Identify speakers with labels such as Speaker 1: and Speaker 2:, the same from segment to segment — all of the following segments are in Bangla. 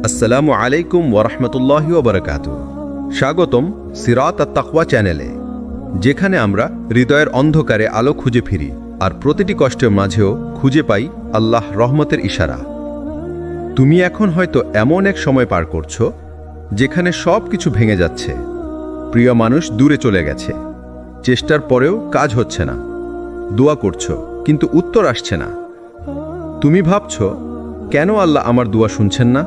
Speaker 1: আসসালামু আলাইকুম ওয়ারাহমাতুল্লাহি ওয়া বারাকাতুহু। স্বাগতম সিরাত আত-তাকওয়া চ্যানেলে, যেখানে আমরা হৃদয়ের অন্ধকারে আলো খুঁজে ফিরি আর প্রতিটি কষ্টের মাঝেও খুঁজে পাই আল্লাহ রহমতের ইশারা। তুমি এখন হয়তো এমন এক সময় পার করছো যেখানে সব কিছু ভেঙে যাচ্ছে, প্রিয় মানুষ দূরে চলে গেছে, চেষ্টার পরেও কাজ হচ্ছে না, দোয়া করছো কিন্তু উত্তর আসছে না। তুমি ভাবছো, কেন আল্লাহ আমার দোয়া শুনছেন না?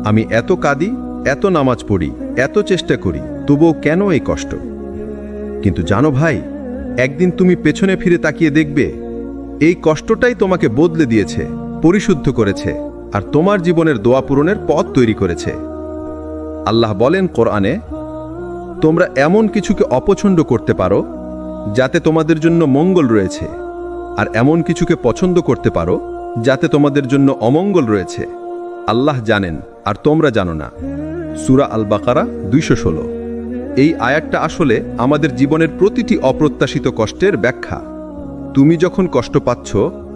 Speaker 1: আমি এত কাঁদি, এত নামাজ পড়ি, এত চেষ্টা করি, তবুও কেন এই কষ্ট? কিন্তু জানো ভাই, একদিন তুমি পেছনে ফিরে তাকিয়ে দেখবে এই কষ্টটাই তোমাকে বদলে দিয়েছে, পরিশুদ্ধ করেছে আর তোমার জীবনের দোয়া পূরণের পথ তৈরি করেছে। আল্লাহ বলেন কোরআনে, তোমরা এমন কিছুকে অপছন্দ করতে পারো যাতে তোমাদের জন্য মঙ্গল রয়েছে, আর এমন কিছুকে পছন্দ করতে পারো যাতে তোমাদের জন্য অমঙ্গল রয়েছে। আল্লাহ জানেন আর তোমরা জানো না। সূরা আল বাকারা 216। এই আয়াতটা আসলে আমাদের জীবনের প্রতিটি অপ্রত্যাশিত কষ্টের ব্যাখ্যা। তুমি যখন কষ্ট পাচ্ছ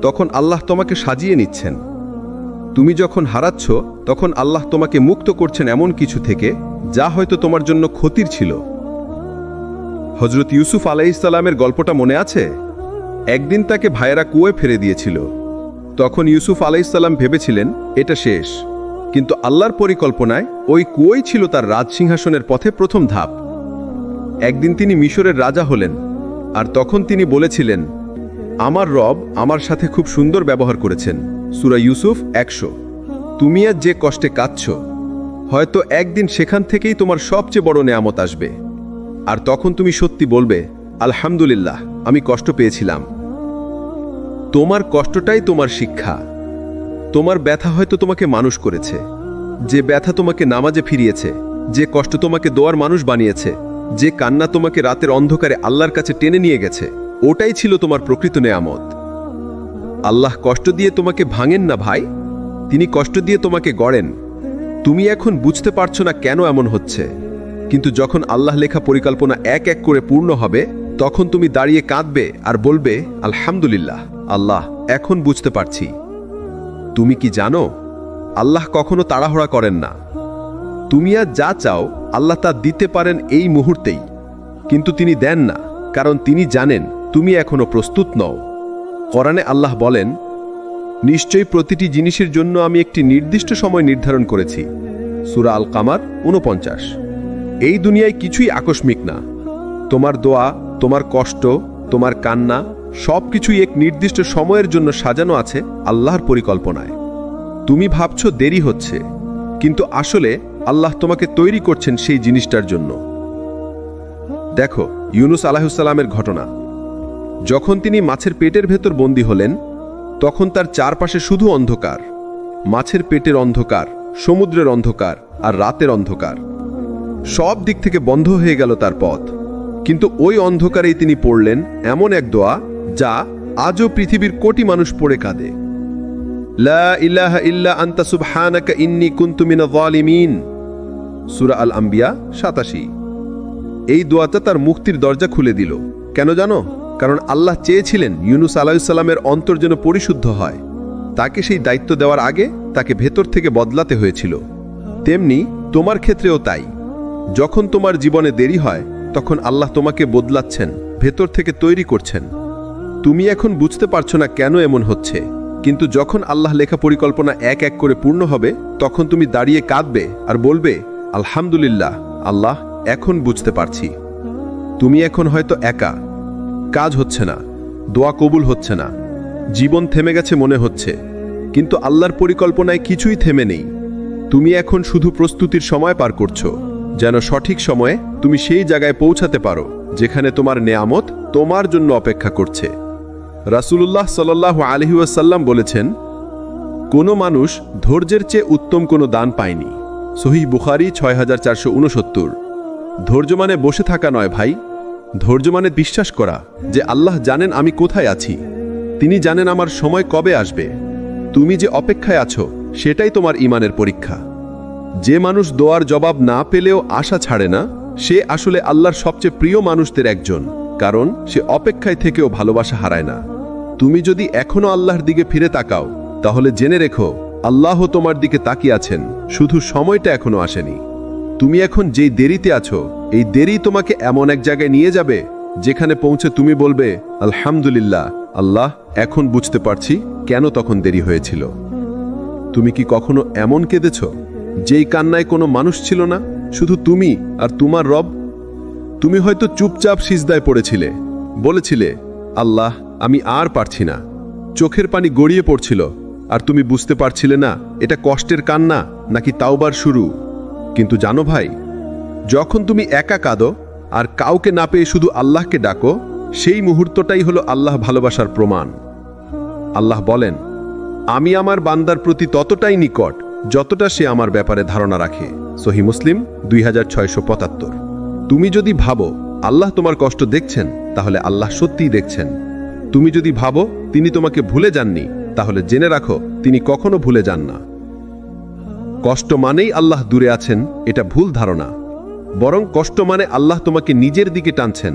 Speaker 1: তখন আল্লাহ তোমাকে সাজিয়ে নিচ্ছেন। তুমি যখন হারাচ্ছ তখন আল্লাহ তোমাকে মুক্ত করছেন এমন কিছু থেকে যা হয়তো তোমার জন্য ক্ষতির ছিল। হযরত ইউসুফ আলাইহিস সালামের গল্পটা মনে আছে? একদিন তাকে ভাইয়েরা কুয়োয় ফেলে দিয়েছিল। তখন ইউসুফ আলাইহিস সালাম ভেবেছিলেন এটা শেষ, কিন্তু আল্লাহর পরিকল্পনায় ওই কুয়োই ছিল তার রাজসিংহাসনের পথে প্রথম ধাপ। একদিন তিনি মিশরের রাজা হলেন, আর তখন তিনি বলেছিলেন, আমার রব আমার সাথে খুব সুন্দর ব্যবহার করেছেন। সূরা ইউসুফ 100। তুমি আজ যে কষ্টে কাঁদছ, হয়তো একদিন সেখান থেকেই তোমার সবচেয়ে বড় নেয়ামত আসবে, আর তখন তুমি সত্যি বলবে, আলহামদুলিল্লাহ, আমি কষ্ট পেয়েছিলাম। তোমার কষ্টটাই তোমার শিক্ষা। তোমার ব্যথা হয়তো তোমাকে মানুষ করেছে, যে ব্যথা তোমাকে নামাজে ফিরিয়েছে, যে কষ্ট তোমাকে দোয়ার মানুষ বানিয়েছে, যে কান্না তোমাকে রাতের অন্ধকারে আল্লাহর কাছে টেনে নিয়ে গেছে, ওটাই ছিল তোমার প্রকৃত নেয়ামত। আল্লাহ কষ্ট দিয়ে তোমাকে ভাঙেন না ভাই, তিনি কষ্ট দিয়ে তোমাকে গড়েন। তুমি এখন বুঝতে পারছো না কেন এমন হচ্ছে, কিন্তু যখন আল্লাহ লেখা পরিকল্পনা এক এক করে পূর্ণ হবে, তখন তুমি দাঁড়িয়ে কাঁদবে আর বলবে, আলহামদুলিল্লাহ, আল্লাহ, এখন বুঝতে পারছি। তুমি কি জানো, আল্লাহ কখনো তাড়াহুড়া করেন না। তুমি আজ যা চাও আল্লাহ তা দিতে পারেন এই মুহূর্তেই, কিন্তু তিনি দেন না, কারণ তিনি জানেন তুমি এখনো প্রস্তুত নও। কোরআনে আল্লাহ বলেন, নিশ্চয়ই প্রতিটি জিনিসের জন্য আমি একটি নির্দিষ্ট সময় নির্ধারণ করেছি। সূরা আল কামার 49। এই দুনিয়ায় কিছুই আকস্মিক না। তোমার দোয়া, তোমার কষ্ট, তোমার কান্না, সবকিছুই এক নির্দিষ্ট সময়ের জন্য সাজানো আছে আল্লাহর পরিকল্পনায়। তুমি ভাবছো দেরি হচ্ছে, কিন্তু আসলে আল্লাহ তোমাকে তৈরি করছেন সেই জিনিসটার জন্য। দেখো ইউনুস আলাইহিস সালামের ঘটনা। যখন তিনি মাছের পেটের ভেতর বন্দী হলেন, তখন তার চারপাশে শুধু অন্ধকার। মাছের পেটের অন্ধকার, সমুদ্রের অন্ধকার আর রাতের অন্ধকার। সব দিক থেকে বন্ধ হয়ে গেল তার পথ। কিন্তু ওই অন্ধকারেই তিনি পড়লেন এমন এক দোয়া যা আজও পৃথিবীর কোটি মানুষ পড়ে কাঁদে। লা ইলাহা ইল্লা আনতা সুবহানাকা ইন্নী কুনতু মিনাজ জালিমিন। সূরা আল আম্বিয়া 87। এই দোয়াটা তার মুক্তির দরজা খুলে দিল। কেন জানো? কারণ আল্লাহ চেয়েছিলেন ইউনুস আলাইহিস সালামের অন্তর যেন পরিশুদ্ধ হয়। তাকে সেই দায়িত্ব দেওয়ার আগে তাকে ভেতর থেকে বদলাতে হয়েছিল। তেমনি তোমার ক্ষেত্রেও তাই। যখন তোমার জীবনে দেরি হয়, তখন আল্লাহ তোমাকে বদলাচ্ছেন, ভেতর থেকে তৈরি করছেন। তুমি এখন বুঝতে পারছো না কেন এমন হচ্ছে, কিন্তু যখন আল্লাহ লেখা পরিকল্পনা এক এক করে পূর্ণ হবে, তখন তুমি দাঁড়িয়ে কাঁদবে আর বলবে, আলহামদুলিল্লাহ, আল্লাহ, এখন বুঝতে পারছি। তুমি এখন হয়তো একা, কাজ হচ্ছে না, দোয়া কবুল হচ্ছে না, জীবন থেমে গেছে মনে হচ্ছে, কিন্তু আল্লাহর পরিকল্পনায় কিছুই থেমে নেই। তুমি এখন শুধু প্রস্তুতির সময় পার করছো, যেন সঠিক সময়ে তুমি সেই জায়গায় পৌঁছাতে পারো যেখানে তোমার নেয়ামত তোমার জন্য অপেক্ষা করছে। রাসূলুল্লাহ সাল্লাল্লাহু আলাইহি ওয়াসাল্লাম বলেছেন, কোনো মানুষ ধৈর্যের চেয়ে উত্তম কোনো দান পায়নি। সহিহ বুখারী 6469। ধৈর্য মানে বসে থাকা নয় ভাই, ধৈর্য মানে বিশ্বাস করা যে আল্লাহ জানেন আমি কোথায় আছি, তিনি জানেন আমার সময় কবে আসবে। তুমি যে অপেক্ষায় আছো সেটাই তোমার ঈমানের পরীক্ষা। যে মানুষ দোয়ার জবাব না পেলেও আশা ছাড়ে না, সে আসলে আল্লাহর সবচেয়ে প্রিয় মানুষদের একজন, কারণ সে অপেক্ষায় থেকেও ভালোবাসা হারায় না।
Speaker 2: তুমি যদি এখনো আল্লাহর দিকে ফিরে তাকাও তাহলে জেনে রেখো আল্লাহ তোমার দিকে তাকিয়ে আছেন, শুধু সময়টা এখনো আসেনি। তুমি এখন যেই দেরিতে আছো, এই দেরি তোমাকে এমন এক জায়গায় নিয়ে যাবে যেখানে পৌঁছে তুমি বলবে, আলহামদুলিল্লাহ আল্লাহ, এখন বুঝতে পারছি কেন তখন দেরি হয়েছিল। তুমি কি কখনো এমন কেঁদেছ যেই কান্নায় কোনো মানুষ ছিল না, শুধু তুমি আর তোমার রব? তুমি হয়তো চুপচাপ সিজদায় পড়েছিলে, বলেছিলে, আল্লাহ আমি আর পারছি না। চোখের পানি গড়িয়ে পড়ছিল, আর তুমি বুঝতে পারছিলে না এটা কষ্টের কান্না নাকি তাওবার শুরু। কিন্তু জানো ভাই, যখন তুমি একা কাঁদো আর কাউকে না পেয়ে শুধু আল্লাহকে ডাকো, সেই মুহূর্তটাই হলো আল্লাহ ভালোবাসার প্রমাণ। আল্লাহ বলেন, আমি আমার বান্দার প্রতি ততটাই নিকট যতটা সে আমার ব্যাপারে ধারণা রাখে। সহি মুসলিম 2675। তুমি যদি ভাবো আল্লাহ তোমার কষ্ট দেখছেন, তাহলে আল্লাহ সত্যিই দেখছেন। তুমি যদি ভাবো তিনি তোমাকে ভুলে যাননি, তাহলে জেনে রাখো তিনি কখনো ভুলে যান না। কষ্ট মানেই আল্লাহ দূরে আছেন, এটা ভুল ধারণা। বরং কষ্ট মানে আল্লাহ তোমাকে নিজের দিকে টানছেন।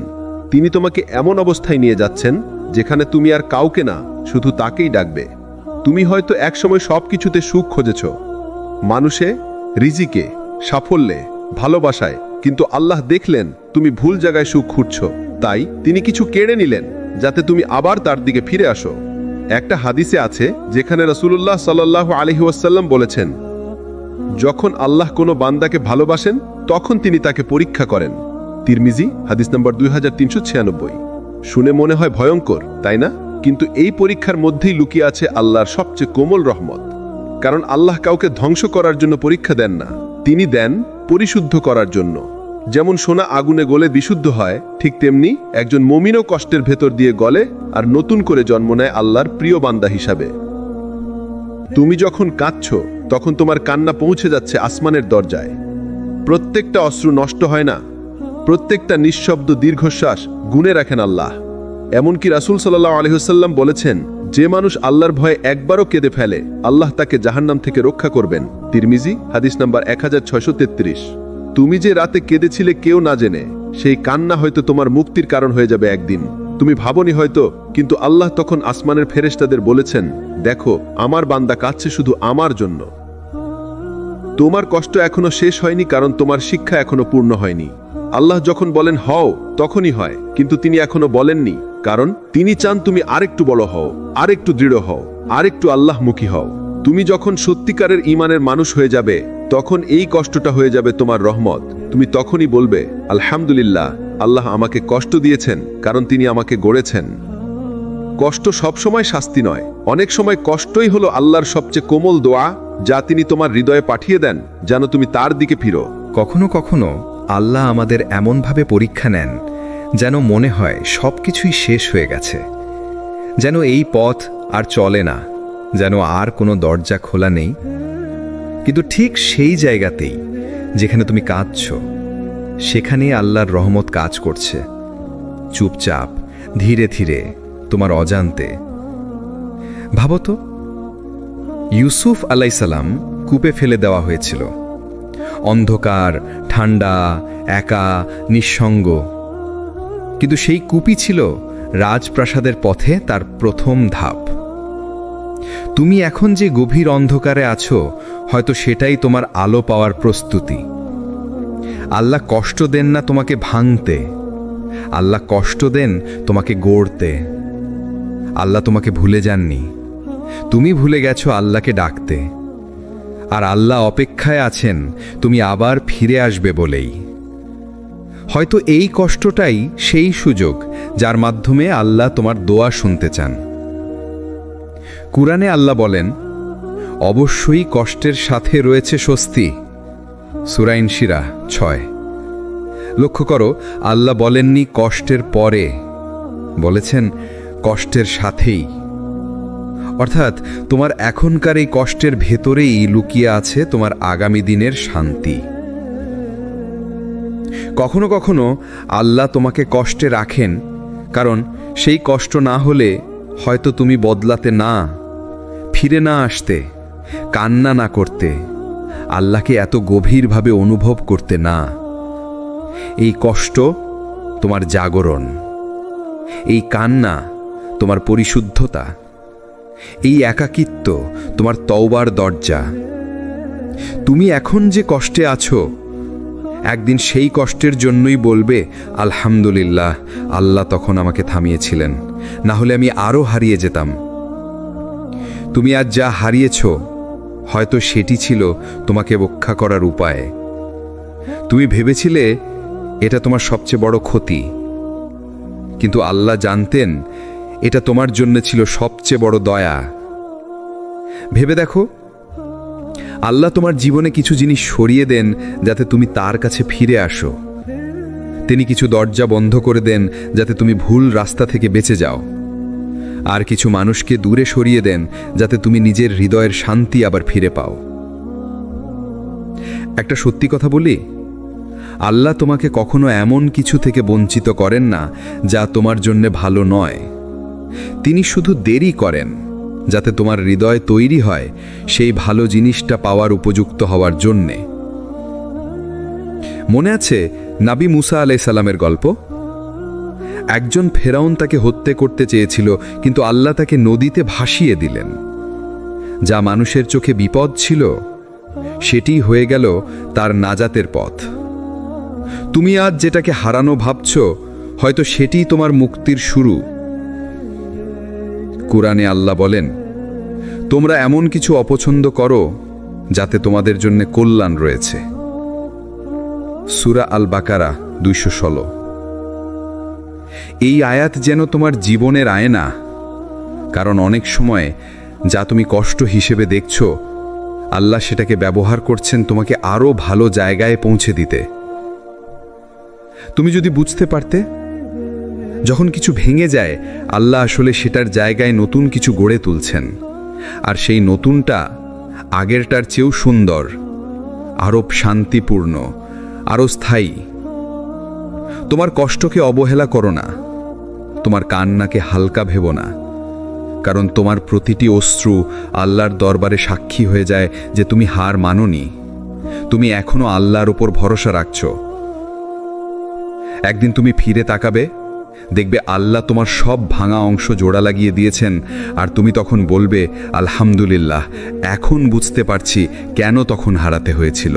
Speaker 2: তিনি তোমাকে এমন অবস্থায় নিয়ে যাচ্ছেন যেখানে তুমি আর কাউকে না, শুধু তাকেই ডাকবে। তুমি হয়তো একসময় সবকিছুতে সুখ খুঁজেছ, মানুষে, রিজিকে, সাফল্যে, ভালোবাসায়, কিন্তু আল্লাহ দেখলেন তুমি ভুল জায়গায় সুখ খুঁজছ। তাই তিনি কিছু কেড়ে নিলেন যাতে তুমি আবার তার দিকে ফিরে আসো। একটা হাদিসে আছে যেখানে রাসূলুল্লাহ সাল্লাল্লাহু আলাইহি ওয়াসাল্লাম বলেছেন, যখন আল্লাহ কোনো বান্দাকে ভালোবাসেন তখন তিনি তাকে পরীক্ষা করেন। তিরমিজি হাদিস নম্বর 2396। শুনে মনে হয় ভয়ঙ্কর, তাই না? কিন্তু এই পরীক্ষার মধ্যেই লুকিয়ে আছে আল্লাহর সবচেয়ে কোমল রহমত। কারণ আল্লাহ কাউকে ধ্বংস করার জন্য পরীক্ষা দেন না, তিনি দেন পরিশুদ্ধ করার জন্য। যেমন সোনা আগুনে গলে বিশুদ্ধ হয়, ঠিক তেমনি একজন মুমিনও কষ্টের ভেতর দিয়ে গলে আর নতুন করে জন্ম নেয় আল্লাহর প্রিয় বান্দা হিসাবে। তুমি যখন কাঁদছো তখন তোমার কান্না পৌঁছে যাচ্ছে আসমানের দরজায়। প্রত্যেকটা অশ্রু নষ্ট হয় না, প্রত্যেকটা নিঃশব্দ দীর্ঘশ্বাস গুণে রাখেন আল্লাহ। এমনকি রাসূল সাল্লাল্লাহু আলাইহি ওয়াসাল্লাম বলেছেন, যে মানুষ আল্লাহর ভয়ে একবারও কেঁদে ফেলে, আল্লাহ তাকে জাহান্নাম থেকে রক্ষা করবেন। তিরমিজি হাদিস নাম্বার 1633। তুমি যে রাতে কেঁদেছিলে কেউ না জেনে, সেই কান্না হয়তো তোমার মুক্তির কারণ হয়ে যাবে একদিন। তুমি ভাবনি হয়তো, কিন্তু আল্লাহ তখন আসমানের ফেরেশতাদের বলেছেন, দেখো আমার বান্দা কাঁদছে শুধু আমার জন্য। তোমার কষ্ট এখনো শেষ হয়নি, কারণ তোমার শিক্ষা এখনো পূর্ণ হয়নি। আল্লাহ যখন বলেন হও, তখনই হয়, কিন্তু তিনি এখনো বলেননি, কারণ তিনি চান তুমি আরেকটু বড় হও, আরেকটু দৃঢ় হও, আরেকটু আল্লাহমুখী হও। তুমি যখন সত্যিকারের ঈমানের মানুষ হয়ে যাবে, তখন এই কষ্টটা হয়ে যাবে তোমার রহমত। তুমি তখনই বলবে, আলহামদুলিল্লাহ, আল্লাহ আমাকে কষ্ট দিয়েছেন কারণ তিনি আমাকে গড়েছেন। কষ্ট সবসময় শাস্তি নয়, অনেক সময় কষ্টই হলো আল্লাহর সবচেয়ে কোমল দোয়া, যা তিনি তোমার হৃদয়ে পাঠিয়ে দেন যেন তুমি তার দিকে ফিরো।
Speaker 1: কখনো কখনো আল্লাহ আমাদের এমনভাবে পরীক্ষা নেন যেন মনে হয় সবকিছুই শেষ হয়ে গেছে, যেন এই পথ আর চলে না, যেন আর কোনো দরজা খোলা নেই। কিন্তু ঠিক সেই জায়গাতেই যেখানে তুমি কাঁদছ, সেখানে আল্লাহর রহমত কাজ করছে, চুপচাপ, ধীরে ধীরে, তোমার অজান্তে। ভাবো তো, ইউসুফ আলাইসাল্লাম কূপে ফেলে দেওয়া হয়েছিল। অন্ধকার, ঠান্ডা, একা, নিঃসঙ্গ, কিন্তু সেই কূপই ছিল রাজপ্রাসাদের পথে তার প্রথম ধাপ। তুমি এখন যে গভীর অন্ধকারে আছো, হয়তো সেটাই তোমার আলো পাওয়ার প্রস্তুতি। আল্লাহ কষ্ট দেন না তোমাকে ভাঙতে, আল্লাহ কষ্ট দেন তোমাকে গড়তে। আল্লাহ তোমাকে ভুলে যাননি, তুমি ভুলে গেছো আল্লাহকে ডাকতে। আর আল্লাহ অপেক্ষায় আছেন তুমি আবার ফিরে আসবে বলেই। হয়তো এই কষ্টটাই সেই সুযোগ যার মাধ্যমে আল্লাহ তোমার দোয়া শুনতে চান। কুরআনে আল্লাহ বলেন, অবশ্যই কষ্টের সাথে রয়েছে স্বস্তি। সূরা ইনশিরাহ 6। লক্ষ্য করো, আল্লাহ বলেননি কষ্টের পরে, বলেছেন কষ্টের সাথেই। অর্থাৎ তোমার এখনকার এই কষ্টের ভেতরেই লুকিয়ে আছে তোমার আগামী দিনের শান্তি। কখনো কখনো আল্লাহ তোমাকে কষ্টে রাখেন, কারণ সেই কষ্ট না হলে হয়তো তুমি বদলাতে না, ফিরে না আসতে, কান্না না করতে, আল্লাহকে এত গভীরভাবে অনুভব করতে না। এই কষ্ট তোমার জাগরণ, এই কান্না তোমার পরিশুদ্ধতা। এই একাকিত্ব তোমার তওবার দরজা। তুমি এখন যে কষ্টে আছো, একদিন সেই কষ্টের জন্যই বলবে, আলহামদুলিল্লাহ, আল্লাহ তখন আমাকে থামিয়েছিলেন, না হলে আমি আরও হারিয়ে যেতাম। তুমি আজ যা হারিয়েছ, হয়তো সেটি ছিল তোমাকে রক্ষা করার উপায়। তুমি ভেবেছিলে এটা তোমার সবচেয়ে বড় ক্ষতি, কিন্তু আল্লাহ জানতেন এটা তোমার জন্য ছিল সবচেয়ে বড় দয়া। ভেবে দেখো, আল্লাহ তোমার জীবনে কিছু জিনিস সরিয়ে দেন যাতে তুমি তার কাছে ফিরে আসো। তিনি কিছু দরজা বন্ধ করে দেন যাতে তুমি ভুল রাস্তা থেকে বেঁচে যাও। আর কিছু মানুষকে দূরে সরিয়ে দেন যাতে তুমি নিজের হৃদয়ের শান্তি আবার ফিরে পাও। একটা সত্যি কথা বলি, আল্লাহ তোমাকে কখনো এমন কিছু থেকে বঞ্চিত করেন না যা তোমার জন্য ভালো নয়। তিনি শুধু দেরি করেন যাতে তোমার হৃদয় তৈরি হয় সেই ভালো জিনিসটা পাওয়ার উপযুক্ত হওয়ার জন্যে। মনে আছে নবী মুসা আলাইহিস সালামের গল্প? একজন ফেরাউন তাকে হত্যা করতে চেয়েছিল, কিন্তু আল্লাহ তাকে নদীতে ভাসিয়ে দিলেন। যা মানুষের চোখে বিপদ ছিল, সেটি হয়ে গেল তার নাজাতের পথ। তুমি আজ যেটাকে হারানো ভাবছ, হয়তো সেটিই তোমার মুক্তির শুরু। কুরআনে আল্লাহ বলেন, তোমরা এমন কিছু অপছন্দ করো যাতে তোমাদের জন্য কল্যাণ রয়েছে। সূরা আল বাকারা 216। এই আয়াত যেন তোমার জীবনের আয়না, কারণ অনেক সময় যা তুমি কষ্ট হিসেবে দেখছো, আল্লাহ সেটাকে ব্যবহার করছেন তোমাকে আরো ভালো জায়গায় পৌঁছে দিতে। তুমি যদি বুঝতে পারতে, যখন কিছু ভেঙে যায়, আল্লাহ আসলে সেটার জায়গায় নতুন কিছু গড়ে তুলছেন, আর সেই নতুনটা আগেরটার চেয়েও সুন্দর, আরো শান্তিপূর্ণ, আরো স্থায়ী। তোমার কষ্টকে অবহেলা করো না, তোমার কান্নাকে হালকা ভেবো না, কারণ তোমার প্রতিটি অশ্রু আল্লাহর দরবারে সাক্ষী হয়ে যায় যে তুমি হার মানোনি, তুমি এখনো আল্লাহর উপর ভরসা রাখছো। একদিন তুমি ফিরে তাকাবে, দেখবে আল্লাহ তোমার সব ভাঙা অংশ জোড়া লাগিয়ে দিয়েছেন, আর তুমি তখন বলবে, আলহামদুলিল্লাহ, এখন বুঝতে পারছি কেন তখন হারাতে হয়েছিল।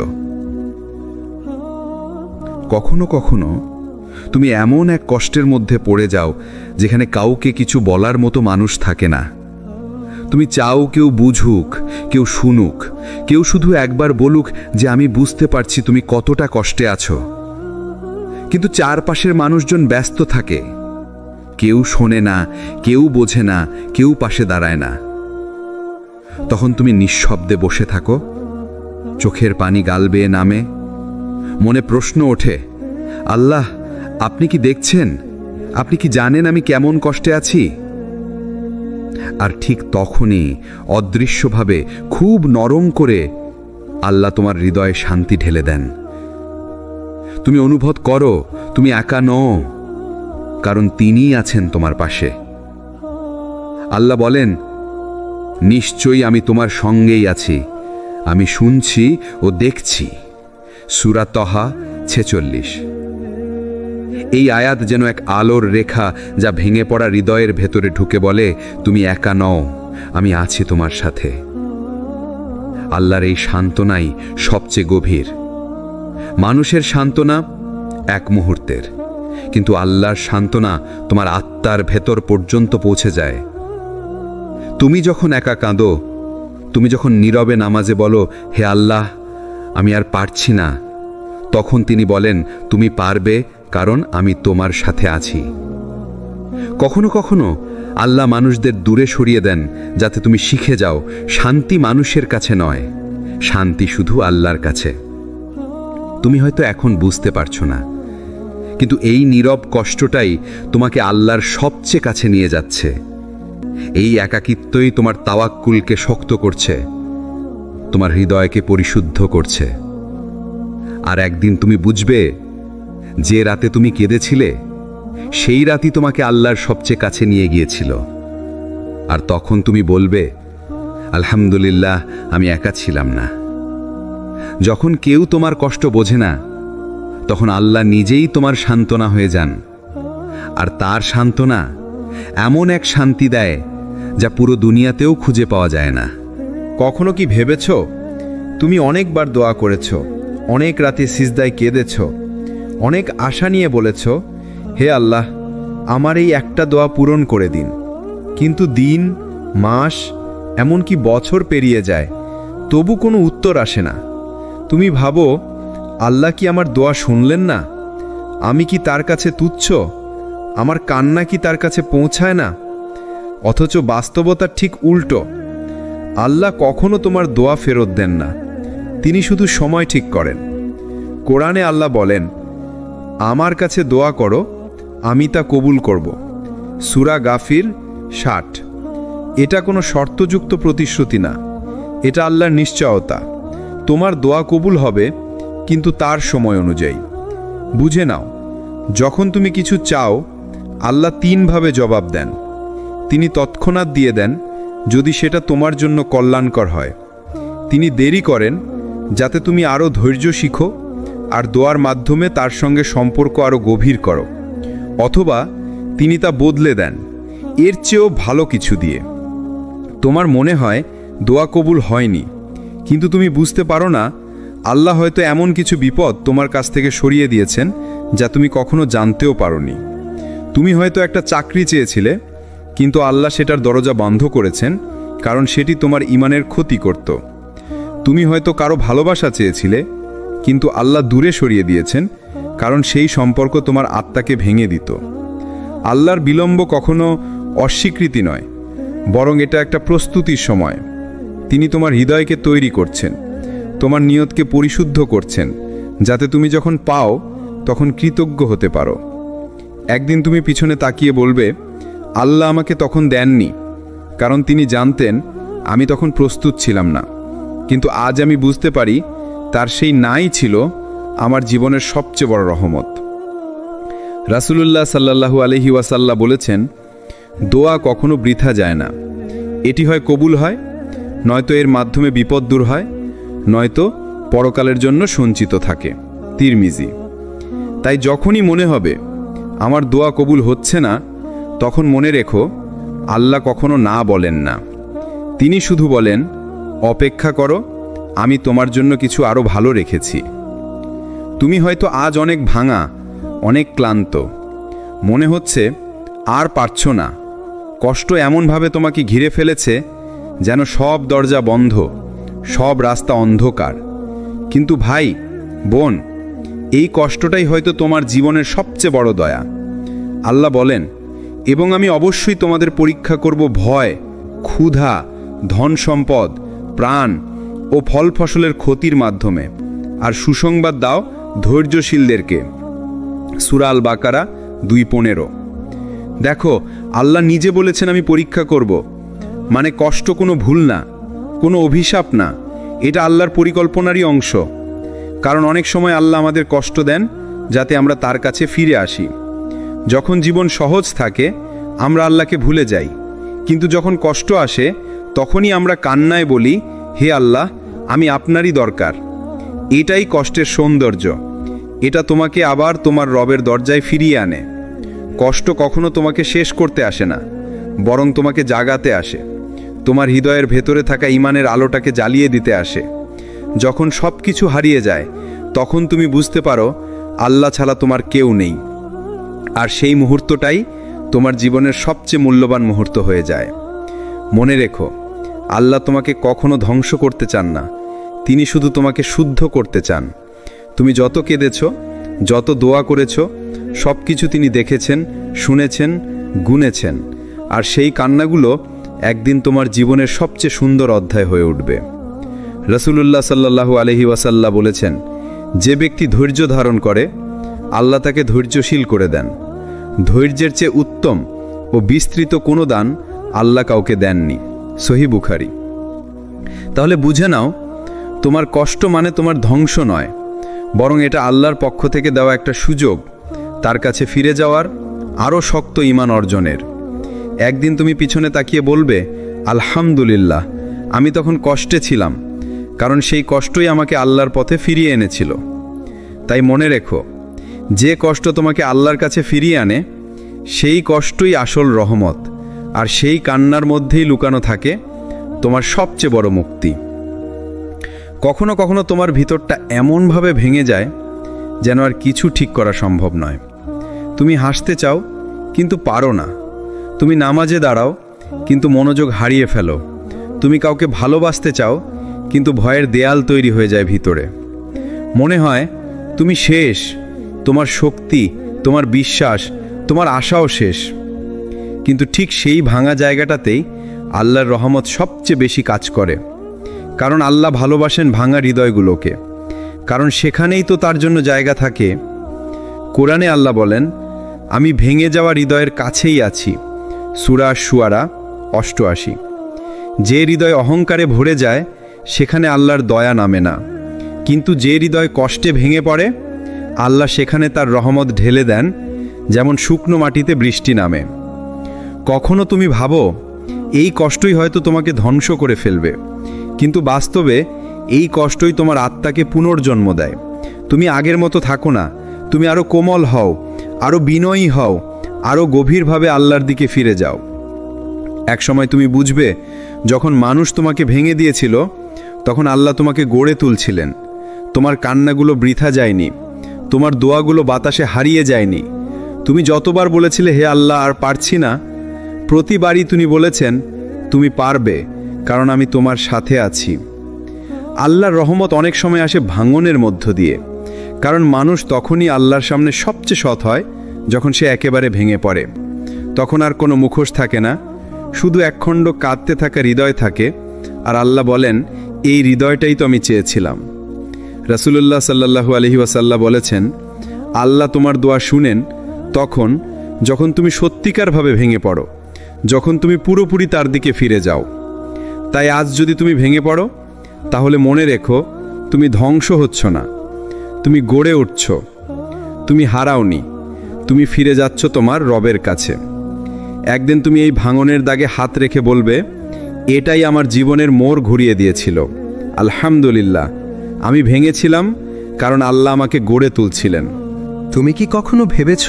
Speaker 1: কখনো কখনো তুমি এমন এক কষ্টের মধ্যে পড়ে যাও যেখানে কাউকে কিছু বলার মতো মানুষ থাকে না। তুমি চাও কেউ বুঝুক, কেউ শুনুক, কেউ শুধু একবার বলুক যে আমি বুঝতে পারছি তুমি কতটা কষ্টে আছো। কিন্তু চারপাশের মানুষজন ব্যস্ত থাকে, কেউ শোনে না, কেউ বোঝে না, কেউ পাশে দাঁড়ায় না। তখন তুমি নিঃশব্দে বসে থাকো, চোখের পানি গাল বেয়ে নামে, মনে প্রশ্ন ওঠে, আল্লাহ, আপনি কি দেখছেন? আপনি কি জানেন আমি কেমন কষ্টে আছি? আর ঠিক তখনই অদৃশ্যভাবে খুব নরম করে আল্লাহ তোমার হৃদয়ে শান্তি ঢেলে দেন। তুমি অনুভব করো তুমি একা নও, কারণ তিনিই আছেন তোমার পাশে। আল্লাহ বলেন, নিশ্চয়ই আমি তোমার সঙ্গেই আছি, আমি শুনছি ও দেখছি। সূরা তহা 46। এই আয়াত যেন এক আলোর রেখা যা ভেঙে পড়া হৃদয়ের ভেতরে ঢুকে বলে, তুমি একা নও, আমি আছি তোমার সাথে। আল্লাহর এই সান্ত্বনাই সবচেয়ে গভীর। মানুষের সান্ত্বনা এক মুহূর্তের, কিন্তু আল্লাহর সান্ত্বনা তোমার আত্মার ভেতর পর্যন্ত পৌঁছে যায়। তুমি যখন একা কাঁদো, তুমি যখন নীরবে নামাজে বলো, হে আল্লাহ, আমি আর পারছি না, তখন তিনি বলেন, তুমি পারবে, কারণ আমি তোমার সাথে আছি। কখনো কখনো আল্লাহ মানুষদের দূরে সরিয়ে দেন যাতে তুমি শিখে যাও, শান্তি মানুষের কাছে নয়, শান্তি শুধু আল্লাহর কাছে। তুমি হয়তো এখন বুঝতে পারছো না, কিন্তু এই নীরব কষ্টটাই তোমাকে আল্লাহর সবচেয়ে কাছে নিয়ে যাচ্ছে। এই একাকিত্বই তোমার তাওয়াক্কুলকে শক্ত করছে, তোমার হৃদয়কে পরিশুদ্ধ করছে। আর একদিন তুমি বুঝবে, যে রাতে তুমি কেঁদেছিলে, সেই রাতই তোমাকে আল্লাহর সবচেয়ে কাছে নিয়ে গিয়েছিল। আর তখন তুমি বলবে, আলহামদুলিল্লাহ, আমি একা ছিলাম না। যখন কেউ তোমার কষ্ট বোঝে না, তখন আল্লাহ নিজেই তোমার সান্ত্বনা হয়ে যান। আর তার সান্ত্বনা
Speaker 3: এমন এক শান্তি দেয় যা পুরো দুনিয়াতেও খুঁজে পাওয়া যায় না।
Speaker 1: কখনো কি ভেবেছ তুমি অনেকবার দোয়া করেছ, অনেক রাতে সিজদায় কেঁদেছ, অনেক আশা নিয়ে বলেছ, হে আল্লাহ, আমার এই একটা দোয়া পূরণ করে দিন, কিন্তু দিন, মাস, এমনকি বছর পেরিয়ে যায়, তবু কোনো উত্তর আসে না। তুমি ভাবো, আল্লাহ কি আমার দোয়া শুনলেন না? আমি কি তার কাছে তুচ্ছ? আমার কান্না কি তার কাছে পৌঁছায় না? অথচ বাস্তবতা ঠিক উল্টো। আল্লাহ কখনো তোমার দোয়া ফেরত দেন না, তিনি শুধু সময় ঠিক করেন। কোরআনে আল্লাহ বলেন, আমার কাছে দোয়া করো, আমি তা কবুল করব। সূরা গাফির 60। এটা কোনো শর্তযুক্ত প্রতিশ্রুতি না, এটা আল্লাহর নিশ্চয়তা। তোমার দোয়া কবুল হবে, কিন্তু তার সময় অনুযায়ী। বুঝে নাও, যখন তুমি কিছু চাও, আল্লাহ তিনভাবে জবাব দেন। তিনি তৎক্ষণাৎ দিয়ে দেন যদি সেটা তোমার জন্য কল্যাণকর হয়। তিনি দেরি করেন যাতে তুমি আরও ধৈর্য শিখো আর দোয়ার মাধ্যমে তার সঙ্গে সম্পর্ক আরও গভীর করো। অথবা তিনি তা বদলে দেন এর চেয়েও ভালো কিছু দিয়ে। তোমার মনে হয় দোয়া কবুল হয়নি, কিন্তু তুমি বুঝতে পারো না আল্লাহ হয়তো এমন কিছু বিপদ তোমার কাছ থেকে সরিয়ে দিয়েছেন যা তুমি কখনো জানতেও পারোনি। তুমি হয়তো একটা চাকরি চেয়েছিলে, কিন্তু আল্লাহ সেটার দরজা বন্ধ করেছেন, কারণ সেটি তোমার ঈমানের ক্ষতি করত। তুমি হয়তো কারো ভালোবাসা চেয়েছিলে, কিন্তু আল্লাহ দূরে সরিয়ে দিয়েছেন, কারণ সেই সম্পর্ক তোমার আত্মাকে ভেঙে দিত। আল্লাহর বিলম্ব কখনো অস্বীকৃতি নয়, বরং এটা একটা প্রস্তুতির সময়। তিনি তোমার হৃদয়কে তৈরি করছেন, তোমার নিয়তকে পরিশুদ্ধ করছেন, যাতে তুমি যখন পাও তখন কৃতজ্ঞ হতে পারো। একদিন তুমি পিছনে তাকিয়ে বলবে, আল্লাহ আমাকে তখন দেননি, কারণ তিনি জানতেন আমি তখন প্রস্তুত ছিলাম না। কিন্তু আজ আমি বুঝতে পারি তার সেই নাই ছিল আমার জীবনের সবচেয়ে বড় রহমত। রাসূলুল্লাহ সাল্লাল্লাহু আলাইহি ওয়াসাল্লাম বলেছেন, দোয়া কখনো বৃথা যায় না। এটি হয় কবুল হয়, নয়তো এর মাধ্যমে বিপদ দূর হয়, নয়তো পরকালের জন্য সঞ্চিত থাকে। তিরমিজি। তাই যখনই মনে হবে আমার দোয়া কবুল হচ্ছে না, তখন মনে রেখো আল্লাহ কখনো না বলেন না। তিনি শুধু বলেন, অপেক্ষা করো, আমি তোমার জন্য কিছু আরও ভালো রেখেছি। তুমি হয়তো আজ অনেক ভাঙা, অনেক ক্লান্ত, মনে হচ্ছে আর পারছো না। কষ্ট এমনভাবে তোমাকে ঘিরে ফেলেছে যেন সব দরজা বন্ধ, সব রাস্তা অন্ধকার। কিন্তু ভাই, বোন, এই কষ্টটাই হয়তো তোমার জীবনের সবচেয়ে বড় দয়া। আল্লাহ বলেন, এবং আমি অবশ্যই তোমাদের পরীক্ষা করব ভয়, ক্ষুধা, ধন সম্পদ, প্রাণ ও ফল ফসলের ক্ষতির মাধ্যমে, আর সুসংবাদ দাও ধৈর্যশীলদেরকে। সূরা আল বাকারা 2:15। দেখো, আল্লাহ নিজে বলেছেন আমি পরীক্ষা করব। মানে কষ্ট কোনো ভুল না, কোনো অভিশাপ না, এটা আল্লাহর পরিকল্পনারই অংশ। কারণ অনেক সময় আল্লাহ আমাদের কষ্ট দেন যাতে আমরা তার কাছে ফিরে আসি। যখন জীবন সহজ থাকে আমরা আল্লাহকে ভুলে যাই, কিন্তু যখন কষ্ট আসে তখনই আমরা কান্নায় বলি, হে আল্লাহ, আমি আপনারই দরকার। এটাই কষ্টের সৌন্দর্য। এটা তোমাকে আবার তোমার রবের দরজায় ফিরিয়ে আনে। কষ্ট কখনো তোমাকে শেষ করতে আসে না, বরং তোমাকে জাগাতে আসে। তোমার হৃদয়ের ভেতরে থাকা ঈমানের আলোটাকে জ্বালিয়ে দিতে আসে। যখন সব কিছু হারিয়ে যায় তখন তুমি বুঝতে পারো আল্লাহ ছাড়া তোমার কেউ নেই, আর সেই মুহূর্তটাই তোমার জীবনের সবচেয়ে মূল্যবান মুহূর্ত হয়ে যায়। মনে রেখো, আল্লাহ তোমাকে কখনো ধ্বংস করতে চান না, তিনি শুধু তোমাকে শুদ্ধ করতে চান। তুমি যত কেঁদেছ, যত দোয়া করেছ, সব কিছু তিনি দেখেছেন, শুনেছেন, গুনেছেন, আর সেই কান্নাগুলো একদিন তোমার জীবনের সবচেয়ে সুন্দর অধ্যায় হয়ে উঠবে। রাসূলুল্লাহ সাল্লাল্লাহু আলাইহি ওয়াসাল্লাম বলেছেন, যে ব্যক্তি ধৈর্য ধারণ করে আল্লাহ তাকে ধৈর্যশীল করে দেন। ধৈর্যের চেয়ে উত্তম ও বিস্তৃত কোনো দান আল্লাহ কাউকে দেননি। সহিহ বুখারী। তাহলে বুঝে নাও, তোমার কষ্ট মানে তোমার ধ্বংস নয়, বরং এটা আল্লাহর পক্ষ থেকে দেওয়া একটা সুযোগ তার কাছে ফিরে যাওয়ার, আরও শক্ত ঈমান অর্জনের। একদিন তুমি পিছনে তাকিয়ে বলবে, আলহামদুলিল্লাহ, আমি তখন কষ্টে ছিলাম, কারণ সেই কষ্টই আমাকে আল্লাহর পথে ফিরিয়ে এনেছিল। তাই মনে রেখো, যে কষ্ট তোমাকে আল্লাহর কাছে ফিরিয়ে আনে
Speaker 3: সেই কষ্টই আসল রহমত, আর সেই কান্নার মধ্যেই লুকানো থাকে তোমার সবচেয়ে বড় মুক্তি। কখনো কখনো তোমার ভিতরটা এমনভাবে ভেঙে যায় যেন আর কিছু ঠিক করা সম্ভব নয়। তুমি হাসতে চাও কিন্তু পারো না, তুমি নামাজে দাঁড়াও কিন্তু মনোযোগ হারিয়ে ফেলো, তুমি কাউকে ভালোবাসতে চাও কিন্তু ভয়ের দেয়াল তৈরি হয়ে যায় ভিতরে। মনে হয় তুমি শেষ, তোমার শক্তি, তোমার বিশ্বাস, তোমার আশাও শেষ। কিন্তু ঠিক সেই ভাঙা জায়গাটাতেই আল্লাহর রহমত সবচেয়ে বেশি কাজ করে, কারণ আল্লাহ ভালোবাসেন ভাঙা হৃদয়গুলোকে, কারণ সেখানেই তো তার জন্য জায়গা থাকে। কোরআনে আল্লাহ বলেন, আমি ভেঙে যাওয়া হৃদয়ের কাছেই আছি। সূরা শুআরা ৮৮। যে হৃদয় অহংকারে ভরে যায় সেখানে আল্লাহর দয়া নামে না, কিন্তু যে হৃদয় কষ্টে ভেঙে পড়ে আল্লাহ সেখানে তার রহমত ঢেলে দেন, যেমন শুকনো মাটিতে বৃষ্টি নামে। কখনো তুমি ভাবো এই কষ্টই হয়তো তোমাকে ধ্বংস করে ফেলবে, কিন্তু বাস্তবে এই কষ্টই তোমার আত্মাকে পুনর্জন্ম দেয়। তুমি আগের মতো থাকো না, তুমি আরও কোমল হও, আরও বিনয়ী হও, আরও গভীরভাবে আল্লাহর দিকে ফিরে যাও। একসময় তুমি বুঝবে, যখন মানুষ তোমাকে ভেঙে দিয়েছিল তখন আল্লাহ তোমাকে গড়ে তুলছিলেন। তোমার কান্নাগুলো বৃথা যায়নি, তোমার দোয়াগুলো বাতাসে হারিয়ে যায়নি। তুমি যতবার বলেছিলে হে আল্লাহ আর পারছি না, প্রতিবারই তিনি বলেছেন তুমি পারবে, কারণ আমি তোমার সাথে আছি। আল্লাহর রহমত অনেক সময় আসে ভাঙনের মধ্য দিয়ে, কারণ মানুষ তখনই আল্লাহর সামনে সবচেয়ে সৎ হয় যখন সে একেবারে ভেঙে পড়ে। তখন আর কোনো মুখোশ থাকে না, শুধু একখণ্ড কাঁদতে থাকা হৃদয় থাকে, আর আল্লাহ বলেন এই হৃদয়টাই তো আমি চেয়েছিলাম। রাসূলুল্লাহ সাল্লাল্লাহু আলাইহি ওয়াসাল্লাম বলেছেন, আল্লাহ তোমার দোয়া শুনেন তখন যখন তুমি সত্যিকারভাবে ভেঙে পড়ো, যখন তুমি পুরোপুরি তার দিকে ফিরে যাও। তাই আজ যদি তুমি ভেঙে পড়ো তাহলে মনে রেখো, তুমি ধ্বংস হচ্ছ না, তুমি গড়ে উঠছ। তুমি হারাওনি, তুমি ফিরে যাচ্ছ তোমার রবের কাছে। একদিন তুমি এই ভাঙনের দাগে হাত রেখে বলবে, এটাই আমার জীবনের মোড় ঘুরিয়ে দিয়েছিল। আলহামদুলিল্লাহ, আমি ভেঙেছিলাম কারণ আল্লাহ আমাকে গড়ে তুলছিলেন।
Speaker 1: তুমি কি কখনো ভেবেছ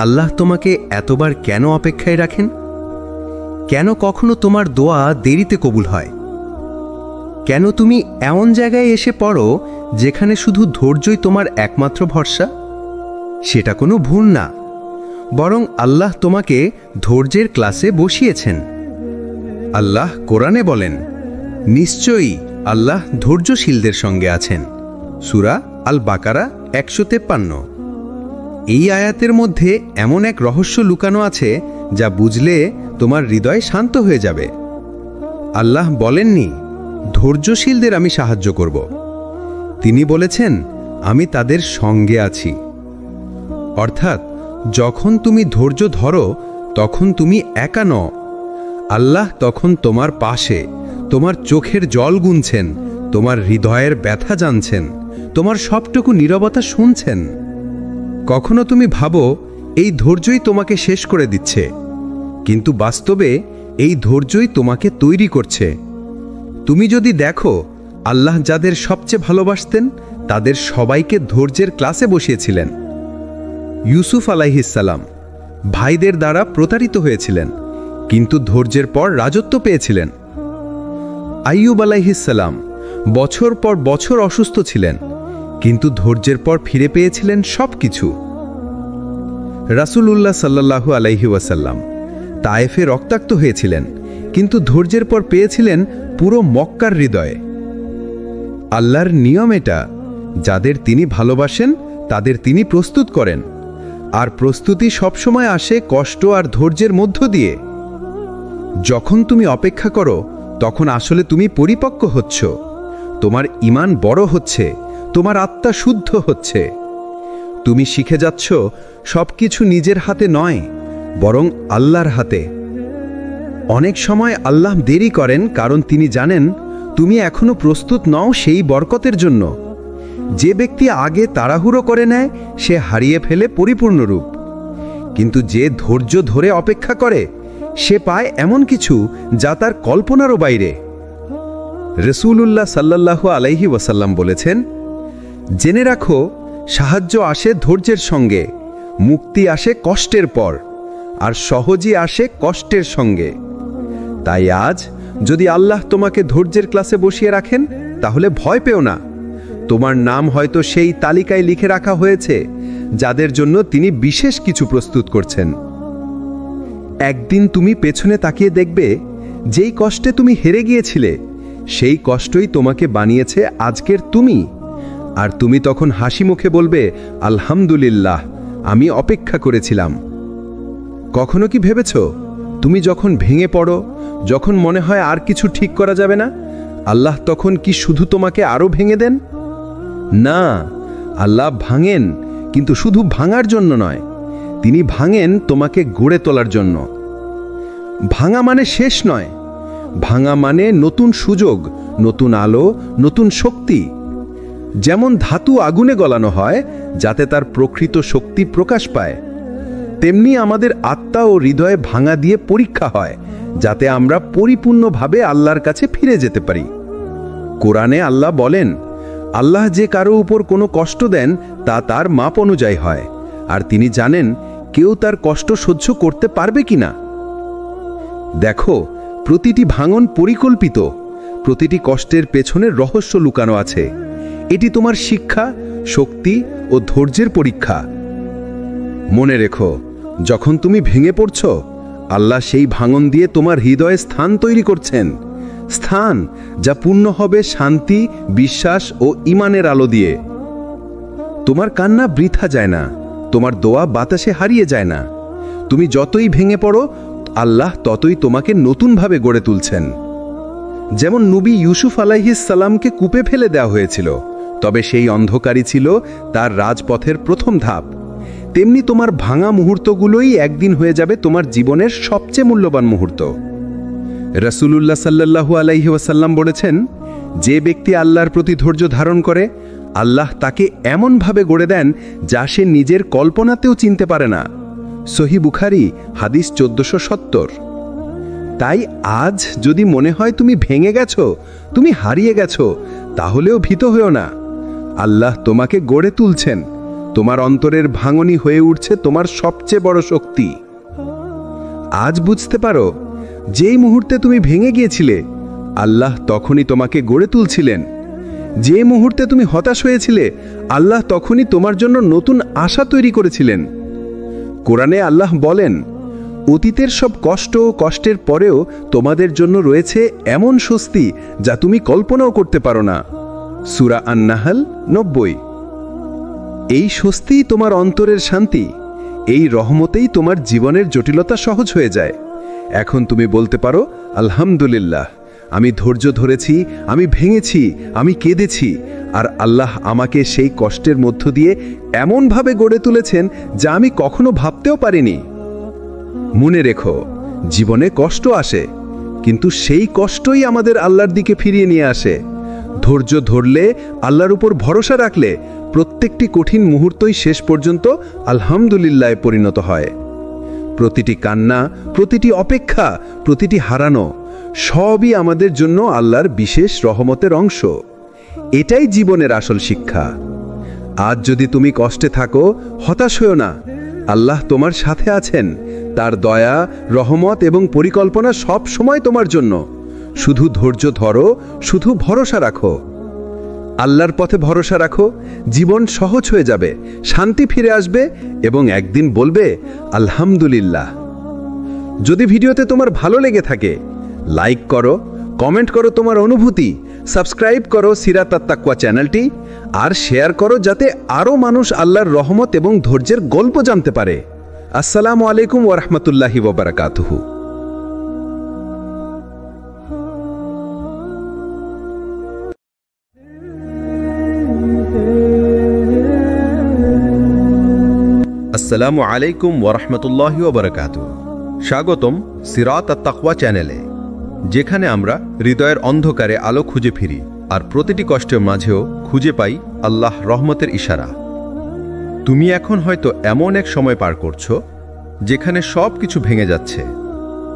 Speaker 1: আল্লাহ তোমাকে এতবার কেন অপেক্ষায় রাখেন? কেন কখনো তোমার দোয়া দেরিতে কবুল হয়? কেন তুমি এমন জায়গায় এসে পড়ো যেখানে শুধু ধৈর্যই তোমার একমাত্র ভরসা? সেটা কোনো ভুল না, বরং আল্লাহ তোমাকে ধৈর্যের ক্লাসে বসিয়েছেন। আল্লাহ কোরআনে বলেন, নিশ্চয়ই আল্লাহ ধৈর্যশীলদের সঙ্গে আছেন। সূরা আল বাকারা ১৫৩। এই আয়াতের মধ্যে এমন এক রহস্য লুকানো আছে যা বুঝলে তোমার হৃদয় শান্ত হয়ে যাবে। আল্লাহ বলেননি ধৈর্যশীলদের আমি সাহায্য করব, তিনি বলেছেন আমি তাদের সঙ্গে আছি। অর্থাৎ যখন তুমি ধৈর্য ধরো তখন তুমি একা নও, আল্লাহ তখন তোমার পাশে, তোমার চোখের জল গুনছেন, তোমার হৃদয়ের ব্যথা জানছেন, তোমার সবটুকু নীরবতা শুনছেন। কখনো তুমি ভাবো এই ধৈর্যই তোমাকে শেষ করে দিচ্ছে, কিন্তু বাস্তবে এই ধৈর্যই তোমাকে তৈরি করছে। তুমি যদি দেখো, আল্লাহ যাদের সবচেয়ে ভালোবাসতেন তাদের সবাইকে ধৈর্যের ক্লাসে বসিয়েছিলেন। ইউসুফ আলাইহিসসালাম ভাইদের দ্বারা প্রতারিত হয়েছিলেন, কিন্তু ধৈর্যের পর রাজত্ব পেয়েছিলেন। আইয়ুব আলাইহিসসালাম বছর পর বছর অসুস্থ ছিলেন, কিন্তু ধৈর্যের পর ফিরে পেয়েছিলেন সবকিছু। রাসূলুল্লাহ সাল্লাল্লাহু আলাইহি ওয়াসাল্লাম তায়েফে রক্তাক্ত হয়েছিলেন, কিন্তু ধৈর্যের পর পেয়েছিলেন পুরো মক্কার হৃদয়ে। আল্লাহর নিয়ম এটা, যাদের তিনি ভালোবাসেন তাদের তিনি প্রস্তুত করেন, আর প্রস্তুতি সবসময় আসে কষ্ট আর ধৈর্যের মধ্য দিয়ে। যখন তুমি অপেক্ষা করো তখন আসলে তুমি পরিপক্ক হচ্ছ, তোমার ঈমান বড় হচ্ছে, তোমার আত্মা শুদ্ধ হচ্ছে। তুমি শিখে যাচ্ছ সবকিছু নিজের হাতে নয়, বরং আল্লাহর হাতে। অনেক সময় আল্লাহ দেরি করেন কারণ তিনি জানেন তুমি এখনো প্রস্তুত নও সেই বরকতের জন্য। যে ব্যক্তি আগে তাড়াহুড়ো করে নেয় সে হারিয়ে ফেলে পরিপূর্ণ রূপ, কিন্তু যে ধৈর্য ধরে অপেক্ষা করে সে পায় এমন কিছু যা তার কল্পনারও বাইরে। রাসূলুল্লাহ সাল্লাল্লাহু আলাইহি ওয়াসাল্লাম বলেছেন, জেনে রাখো সাহায্য আসে ধৈর্যের সঙ্গে, মুক্তি আসে কষ্টের পর,
Speaker 2: আর সহজই আসে কষ্টের সঙ্গে। তাই আজ যদি আল্লাহ তোমাকে ধৈর্যের ক্লাসে বসিয়ে রাখেন, তাহলে ভয় পেও না। তোমার নাম হয়তো সেই তালিকায় লিখে রাখা হয়েছে যাদের জন্য তিনি বিশেষ কিছু প্রস্তুত করছেন। একদিন তুমি পেছনে তাকিয়ে দেখবে, যেই কষ্টে তুমি হেরে গিয়েছিলে সেই কষ্টই তোমাকে বানিয়েছে আজকের তুমি। আর তুমি তখন হাসি মুখে বলবে, আলহামদুলিল্লাহ, আমি অপেক্ষা করেছিলাম। কখনো কি ভেবেছ, তুমি যখন ভেঙে পড়ো, যখন মনে হয় আর কিছু ঠিক করা যাবে না, আল্লাহ তখন কি শুধু তোমাকে আরো ভেঙে দেন? না, আল্লাহ ভাঙেন, কিন্তু শুধু ভাঙার জন্য নয়, তিনি ভাঙেন তোমাকে গড়ে তোলার জন্য। ভাঙা মানে শেষ নয়, ভাঙা মানে নতুন সুযোগ, নতুন আলো, নতুন শক্তি। যেমন ধাতু আগুনে গলানো হয় যাতে তার প্রকৃত শক্তি প্রকাশ পায়, তেমনি আমাদের আত্মা ও হৃদয়ে ভাঙা দিয়ে পরীক্ষা হয় যাতে আমরা পরিপূর্ণভাবে আল্লাহর কাছে ফিরে যেতে পারি। কোরআনে আল্লাহ বলেন, আল্লাহ যে কারো উপর কোনো কষ্ট দেন তা তার মাপ অনুযায়ী হয়, আর তিনি জানেন কেউ তার কষ্ট সহ্য করতে পারবে কিনা। দেখো, প্রতিটি ভাঙন পরিকল্পিত, প্রতিটি কষ্টের পেছনে রহস্য লুকানো আছে। এটি তোমার শিক্ষা, শক্তি ও ধৈর্যের পরীক্ষা। মনে রেখো, যখন তুমি ভেঙে পড়ছ, আল্লাহ সেই ভাঙন দিয়ে তোমার হৃদয়ে স্থান তৈরি করছেন, স্থান যা পূর্ণ হবে শান্তি, বিশ্বাস ও ঈমানের আলো দিয়ে। তোমার কান্না বৃথা যায় না, তোমার দোয়া বাতাসে হারিয়ে যায় না। তুমি যতই ভেঙে পড়ো, আল্লাহ ততই তোমাকে নতুনভাবে গড়ে তুলছেন। যেমন নবী ইউসুফ আলাইহিস সালামকে কূপে ফেলে দেওয়া হয়েছিল, তবে সেই অন্ধকারই ছিল তার রাজপথের প্রথম ধাপ। তেমনি তোমার ভাঙা মুহূর্তগুলোই একদিন হয়ে যাবে তোমার জীবনের সবচেয়ে মূল্যবান মুহূর্ত। রাসূলুল্লাহ সাল্লাল্লাহু আলাইহি ওয়াসাল্লাম বলেছেন, যে ব্যক্তি আল্লাহর প্রতি ধৈর্য ধারণ করে, আল্লাহ তাকে এমনভাবে গড়ে দেন যা সে নিজের কল্পনাতেও চিনতে পারে না। সহিহ বুখারী, হাদিস 1470। তাই আজ যদি মনে হয় তুমি ভেঙে গেছো, তুমি হারিয়ে গেছো, তাহলেও ভীত হয়েও না। আল্লাহ তোমাকে গড়ে তুলছেন, তোমার অন্তরের ভাঙনি হয়ে উঠছে তোমার সবচেয়ে বড় শক্তি। আজ বুঝতে পারো, যেই মুহূর্তে তুমি ভেঙে গিয়েছিলে, আল্লাহ তখনই তোমাকে গড়ে তুলছিলেন। যে মুহূর্তে তুমি হতাশ হয়েছিলে, আল্লাহ তখনই তোমার জন্য নতুন আশা তৈরি করেছিলেন। কোরআনে আল্লাহ বলেন, অতীতের সব কষ্ট ও কষ্টের পরেও তোমাদের জন্য রয়েছে এমন স্বস্তি যা তুমি কল্পনাও করতে পারো না। সূরা আন-নাহল 90। এই স্বস্তিই তোমার অন্তরের শান্তি, এই রহমতেই তোমার জীবনের জটিলতা সহজ হয়ে যায়। এখন তুমি বলতে পারো, আলহামদুলিল্লাহ, আমি ধৈর্য ধরেছি, আমি ভেঙেছি, আমি কেঁদেছি, আর আল্লাহ আমাকে সেই কষ্টের মধ্য দিয়ে এমনভাবে গড়ে তুলেছেন যা আমি কখনো ভাবতেও পারিনি। মনে রেখো, জীবনে কষ্ট আসে, কিন্তু সেই কষ্টই আমাদের আল্লাহর দিকে ফিরিয়ে নিয়ে আসে। ধৈর্য ধরলে, আল্লাহর উপর ভরসা রাখলে, প্রত্যেকটি কঠিন মুহূর্তই শেষ পর্যন্ত আলহামদুলিল্লাহে পরিণত হয়। প্রতিটি কান্না, প্রতিটি অপেক্ষা, প্রতিটি হারানো, সবই আমাদের জন্য আল্লাহর বিশেষ রহমতের অংশ। এটাই জীবনের আসল শিক্ষা। আজ যদি তুমি কষ্টে থাকো, হতাশ হয়ো না। আল্লাহ তোমার সাথে আছেন, তার দয়া, রহমত এবং পরিকল্পনা সব সময় তোমার জন্য। শুধু ধৈর্য ধরো, শুধু ভরসা রাখো। আল্লাহর পথে ভরসা রাখো, জীবন সহজ হয়ে যাবে, শান্তি ফিরে আসবে এবং একদিন বলবে আলহামদুলিল্লাহ। যদি ভিডিওতে তোমার ভালো লেগে থাকে, লাইক করো, কমেন্ট করো তোমার অনুভূতি, সাবস্ক্রাইব করো সিরাত আত-তাকওয়া চ্যানেলটি, আর শেয়ার করো যাতে আরও মানুষ আল্লাহর রহমত এবং ধৈর্যের গল্প জানতে পারে। আসসালামু আলাইকুম ওয়া রাহমাতুল্লাহি ওয়া বারাকাতুহু।
Speaker 1: আসসালামু আলাইকুম ওয়া রাহমাতুল্লাহি ওয়া বারাকাতুহু। স্বাগতম সিরাত আত-তাকওয়া চ্যানেলে, যেখানে আমরা হৃদয়ের অন্ধকারে আলো খুঁজে ফিরি আর প্রতিটি কষ্টের মাঝেও খুঁজে পাই আল্লাহ রহমতের ইশারা। তুমি এখন হয়তো এমন এক সময় পার করছো যেখানে সব কিছু ভেঙে যাচ্ছে,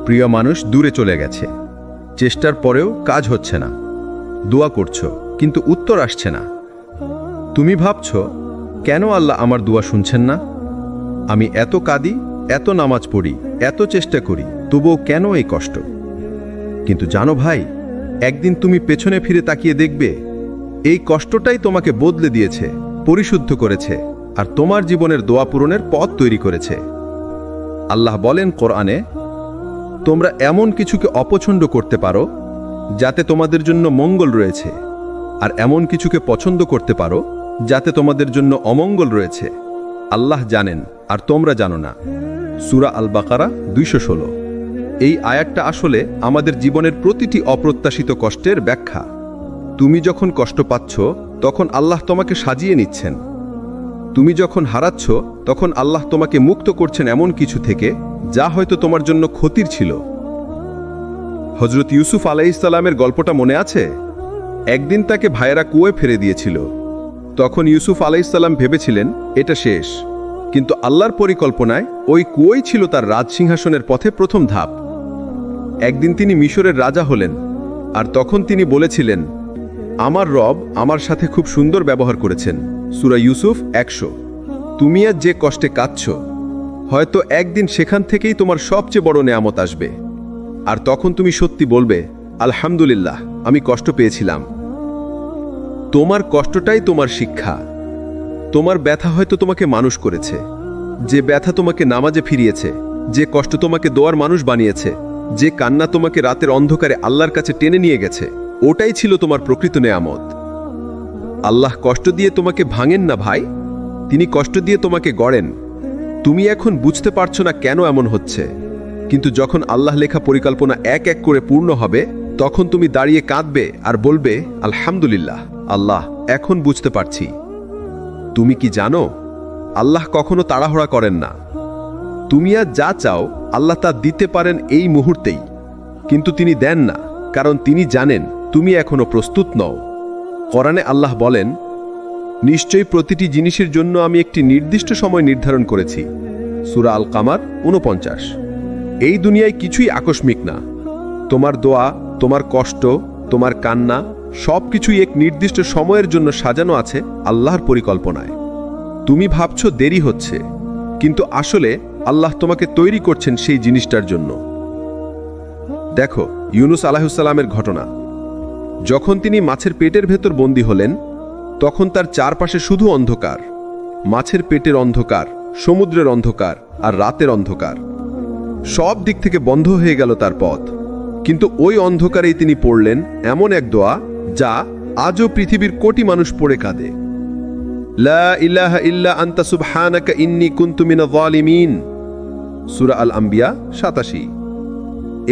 Speaker 1: প্রিয় মানুষ দূরে চলে গেছে, চেষ্টার পরেও কাজ হচ্ছে না, দোয়া করছো কিন্তু উত্তর আসছে না। তুমি ভাবছো, কেন আল্লাহ আমার দোয়া শুনছেন না? আমি এত কাঁদি, এত নামাজ পড়ি, এত চেষ্টা করি, তবুও কেন এই কষ্ট? কিন্তু জানো ভাই, একদিন তুমি পেছনে ফিরে তাকিয়ে দেখবে এই কষ্টটাই তোমাকে বদলে দিয়েছে, পরিশুদ্ধ করেছে, আর তোমার জীবনের দোয়া পূরণের পথ তৈরি করেছে। আল্লাহ বলেন কোরআনে, তোমরা এমন কিছুকে অপছন্দ করতে পারো যাতে তোমাদের জন্য মঙ্গল রয়েছে, আর এমন কিছুকে পছন্দ করতে পারো যাতে তোমাদের জন্য অমঙ্গল রয়েছে। আল্লাহ জানেন আর তোমরা জানো না। সূরা আল বাকারা 216। এই আয়াতটা আসলে আমাদের জীবনের প্রতিটি অপ্রত্যাশিত কষ্টের ব্যাখ্যা। তুমি যখন কষ্ট পাচ্ছ তখন আল্লাহ তোমাকে সাজিয়ে নিচ্ছেন। তুমি যখন হারাচ্ছ তখন আল্লাহ তোমাকে মুক্ত করছেন এমন কিছু থেকে যা হয়তো তোমার জন্য ক্ষতির ছিল। হযরত ইউসুফ আলাইহিসসালামের গল্পটা মনে আছে? একদিন তাকে ভাইয়েরা কুয়োয় ফেলে দিয়েছিল। তখন ইউসুফ আলাইহিসসালাম ভেবেছিলেন এটা শেষ, কিন্তু আল্লাহর পরিকল্পনায় ওই কুয়োই ছিল তার রাজসিংহাসনের পথে প্রথম ধাপ। একদিন তিনি মিশরের রাজা হলেন, আর তখন তিনি বলেছিলেন, আমার রব আমার সাথে খুব সুন্দর ব্যবহার করেছেন। সূরা ইউসুফ 100। তুমি আজ যে কষ্টে কাঁদছ, হয়তো একদিন সেখান থেকেই তোমার সবচেয়ে বড় নেয়ামত আসবে, আর তখন তুমি সত্যি বলবে, আলহামদুলিল্লাহ, আমি কষ্ট পেয়েছিলাম। তোমার কষ্টটাই তোমার শিক্ষা। তোমার ব্যথা হয়তো তোমাকে মানুষ করেছে, যে ব্যথা তোমাকে নামাজে ফিরিয়েছে, যে কষ্ট তোমাকে দোয়ার মানুষ বানিয়েছে, যে কান্না তোমাকে রাতের অন্ধকারে আল্লাহর কাছে টেনে নিয়ে গেছে, ওটাই ছিল তোমার প্রকৃত নেয়ামত। আল্লাহ কষ্ট দিয়ে তোমাকে ভাঙেন না ভাই, তিনি কষ্ট দিয়ে তোমাকে গড়েন। তুমি এখন বুঝতে পারছো না কেন এমন হচ্ছে, কিন্তু যখন আল্লাহ লেখা পরিকল্পনা এক এক করে পূর্ণ হবে, তখন তুমি দাঁড়িয়ে কাঁদবে আর বলবে, আলহামদুলিল্লাহ, আল্লাহ, এখন বুঝতে পারছি। তুমি কি জানো, আল্লাহ কখনো তাড়াহুড়া করেন না। তুমি আজ যা চাও আল্লাহ তা দিতে পারেন এই মুহূর্তেই, কিন্তু তিনি দেন না, কারণ তিনি জানেন তুমি এখনো প্রস্তুত নও। কোরআনে আল্লাহ বলেন, নিশ্চয়ই প্রতিটি জিনিসের জন্য আমি একটি নির্দিষ্ট সময় নির্ধারণ করেছি। সূরা আল কামার 49। এই দুনিয়ায় কিছুই আকস্মিক না। তোমার দোয়া, তোমার কষ্ট, তোমার কান্না, সব কিছুই এক নির্দিষ্ট সময়ের জন্য সাজানো আছে আল্লাহর পরিকল্পনায়। তুমি ভাবছো দেরি হচ্ছে, কিন্তু আসলে আল্লাহ তোমাকে তৈরি করছেন সেই জিনিসটার জন্য। দেখো ইউনুস আলাইহিসসালামের ঘটনা। যখন তিনি মাছের পেটের ভেতর বন্দী হলেন, তখন তার চারপাশে শুধু অন্ধকার। মাছের পেটের অন্ধকার, সমুদ্রের অন্ধকার, আর রাতের অন্ধকার। সব দিক থেকে বন্ধ হয়ে গেল তার পথ। কিন্তু ওই অন্ধকারেই তিনি পড়লেন এমন এক দোয়া যা আজও পৃথিবীর কোটি মানুষ পড়ে কাঁদে। লা ইলাহা ইল্লা আনতা সুবহানাকা ইন্নী কুনতু মিনাজ জালিমিন। সূরা আল আম্বিয়া 87।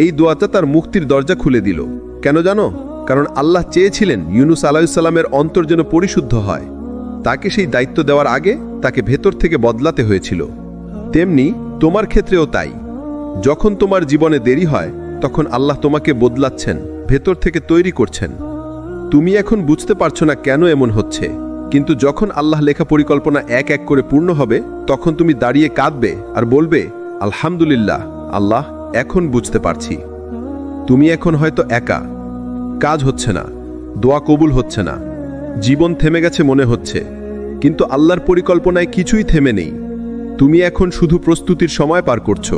Speaker 1: এই দোয়াটা তার মুক্তির দরজা খুলে দিল। কেন জানো? কারণ আল্লাহ চেয়েছিলেন ইউনুস আলাইহিসসালামের অন্তর যেন পরিশুদ্ধ হয়। তাকে সেই দায়িত্ব দেওয়ার আগে তাকে ভেতর থেকে বদলাতে হয়েছিল। তেমনি তোমার ক্ষেত্রেও তাই। যখন তোমার জীবনে দেরি হয়, তখন আল্লাহ তোমাকে বদলাচ্ছেন, ভেতর থেকে তৈরি করছেন। তুমি এখন বুঝতে পারছো না কেন এমন হচ্ছে, কিন্তু যখন আল্লাহ লেখা পরিকল্পনা এক এক করে পূর্ণ হবে, তখন তুমি দাঁড়িয়ে কাঁদবে আর বলবে, আলহামদুলিল্লাহ, আল্লাহ, এখন বুঝতে পারছি। তুমি এখন হয়তো একা, কাজ হচ্ছে না, দোয়া কবুল হচ্ছে না, জীবন থেমে গেছে মনে হচ্ছে, কিন্তু আল্লাহর পরিকল্পনায় কিছুই থেমে নেই। তুমি এখন শুধু প্রস্তুতির সময় পার করছো,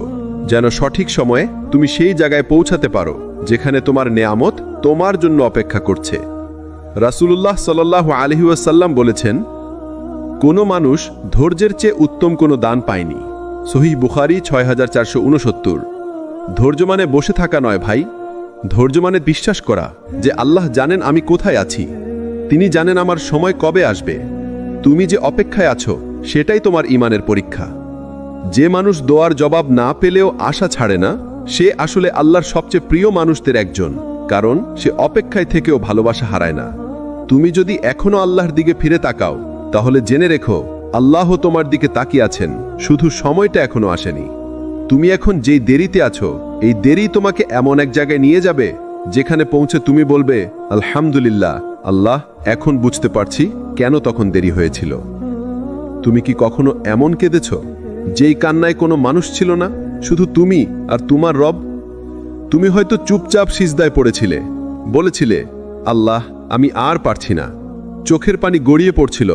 Speaker 1: যেন সঠিক সময়ে তুমি সেই জায়গায় পৌঁছাতে পারো যেখানে তোমার নেয়ামত তোমার জন্য অপেক্ষা করছে। রাসূলুল্লাহ সাল্লাল্লাহু আলাইহি ওয়াসাল্লাম বলেছেন, কোনো মানুষ ধৈর্যের চেয়ে উত্তম কোনো দান পায়নি। সহিহ বুখারী 6469। ধৈর্য মানে বসে থাকা নয় ভাই, ধৈর্য মানে বিশ্বাস করা যে আল্লাহ জানেন আমি কোথায় আছি, তিনি জানেন আমার সময় কবে আসবে। তুমি যে অপেক্ষায় আছো সেটাই তোমার ঈমানের পরীক্ষা। যে মানুষ দোয়ার জবাব না পেলেও আশা ছাড়ে না, সে আসলে আল্লাহর সবচেয়ে প্রিয় মানুষদের একজন, কারণ সে অপেক্ষায় থেকেও ভালোবাসা হারায় না। তুমি যদি এখনো আল্লাহর দিকে ফিরে তাকাও, তাহলে জেনে রেখো আল্লাহ তোমার দিকে তাকিয়ে আছেন, শুধু সময়টা এখনো আসেনি। তুমি এখন যেই দেরিতে আছো, এই দেরি তোমাকে এমন এক জায়গায় নিয়ে যাবে যেখানে পৌঁছে তুমি বলবে, আলহামদুলিল্লাহ, আল্লাহ, এখন বুঝতে পারছি কেন তখন দেরি হয়েছিল। তুমি কি কখনো এমন কেঁদেছ যেই কান্নায় কোনো মানুষ ছিল না, শুধু তুমি আর তোমার রব? তুমি হয়তো চুপচাপ সিজদায় পড়েছিলে, বলেছিলে, আল্লাহ, আমি আর পারছি না। চোখের পানি গড়িয়ে পড়ছিল,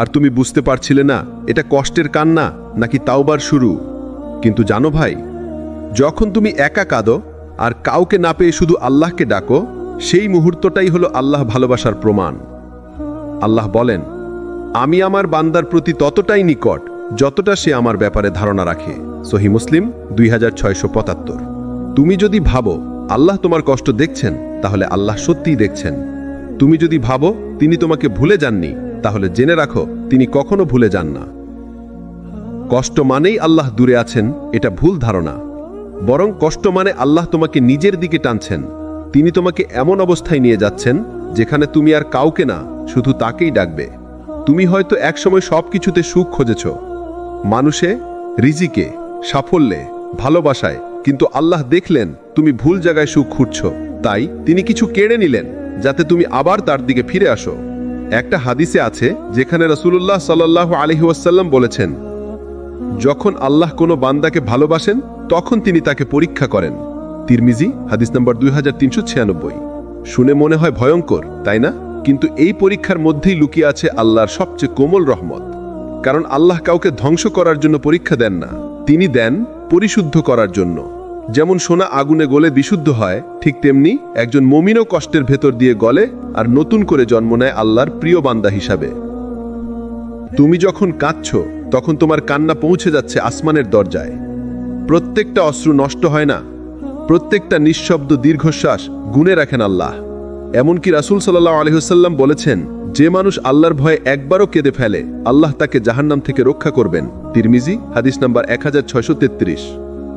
Speaker 1: আর তুমি বুঝতে পারছিলে না এটা কষ্টের কান্না নাকি তাওবার শুরু।
Speaker 2: কিন্তু জানো ভাই, যখন তুমি একা কাঁদো আর কাউকে না পেয়ে শুধু আল্লাহকে ডাকো, সেই মুহূর্তটাই হলো আল্লাহ ভালোবাসার প্রমাণ। আল্লাহ বলেন, আমি আমার বান্দার প্রতি ততটাই নিকট যতটা সে আমার ব্যাপারে ধারণা রাখে। সহিহ মুসলিম 2675। তুমি যদি ভাবো আল্লাহ তোমার কষ্ট দেখছেন, তাহলে আল্লাহ সত্যিই দেখছেন। তুমি যদি ভাবো তিনি তোমাকে ভুলে যাননি, তাহলে জেনে রাখো তিনি কখনো ভুলে যান না। কষ্ট মানেই আল্লাহ দূরে আছেন, এটা ভুল ধারণা। বরং কষ্ট মানে আল্লাহ তোমাকে নিজের দিকে টানছেন। তিনি তোমাকে এমন অবস্থায় নিয়ে যাচ্ছেন যেখানে তুমি আর কাউকে না, শুধু তাকেই ডাকবে। তুমি হয়তো একসময় সবকিছুতে সুখ খুঁজেছ, মানুষে, রিজিকে, সাফল্যে, ভালোবাসায়, কিন্তু আল্লাহ দেখলেন তুমি ভুল জায়গায় সুখ খুঁজছ। তাই তিনি কিছু কেড়ে নিলেন যাতে তুমি আবার তার দিকে ফিরে আসো। একটা হাদিসে আছে যেখানে রাসূলুল্লাহ সাল্লাল্লাহু আলাইহি ওয়াসাল্লাম বলেছেন, যখন আল্লাহ কোনো বান্দাকে ভালোবাসেন তখন তিনি তাকে পরীক্ষা করেন। তিরমিজি হাদিস নম্বর 2396। শুনে মনে হয় ভয়ঙ্কর, তাই না? কিন্তু এই পরীক্ষার মধ্যেই লুকিয়ে আছে আল্লাহর সবচেয়ে কোমল রহমত। কারণ আল্লাহ কাউকে ধ্বংস করার জন্য পরীক্ষা দেন না, তিনি দেন পরিশুদ্ধ করার জন্য। যেমন সোনা আগুনে গলে বিশুদ্ধ হয়, ঠিক তেমনি একজন মুমিনও কষ্টের ভেতর দিয়ে গলে আর নতুন করে জন্ম নেয় আল্লাহর প্রিয় বান্দা হিসাবে। তুমি যখন কাঁদছো তখন তোমার কান্না পৌঁছে যাচ্ছে আসমানের দরজায়। প্রত্যেকটা অশ্রু নষ্ট হয় না, প্রত্যেকটা নিঃশব্দ দীর্ঘশ্বাস গুণে রাখেন আল্লাহ। এমনকি রাসূল সাল্লাল্লাহু আলাইহি ওয়াসাল্লাম বলেছেন, যে মানুষ আল্লাহর ভয়ে একবারও কেঁদে ফেলে, আল্লাহ তাকে জাহান্নাম থেকে রক্ষা করবেন। তিরমিজি হাদিস নাম্বার 1633।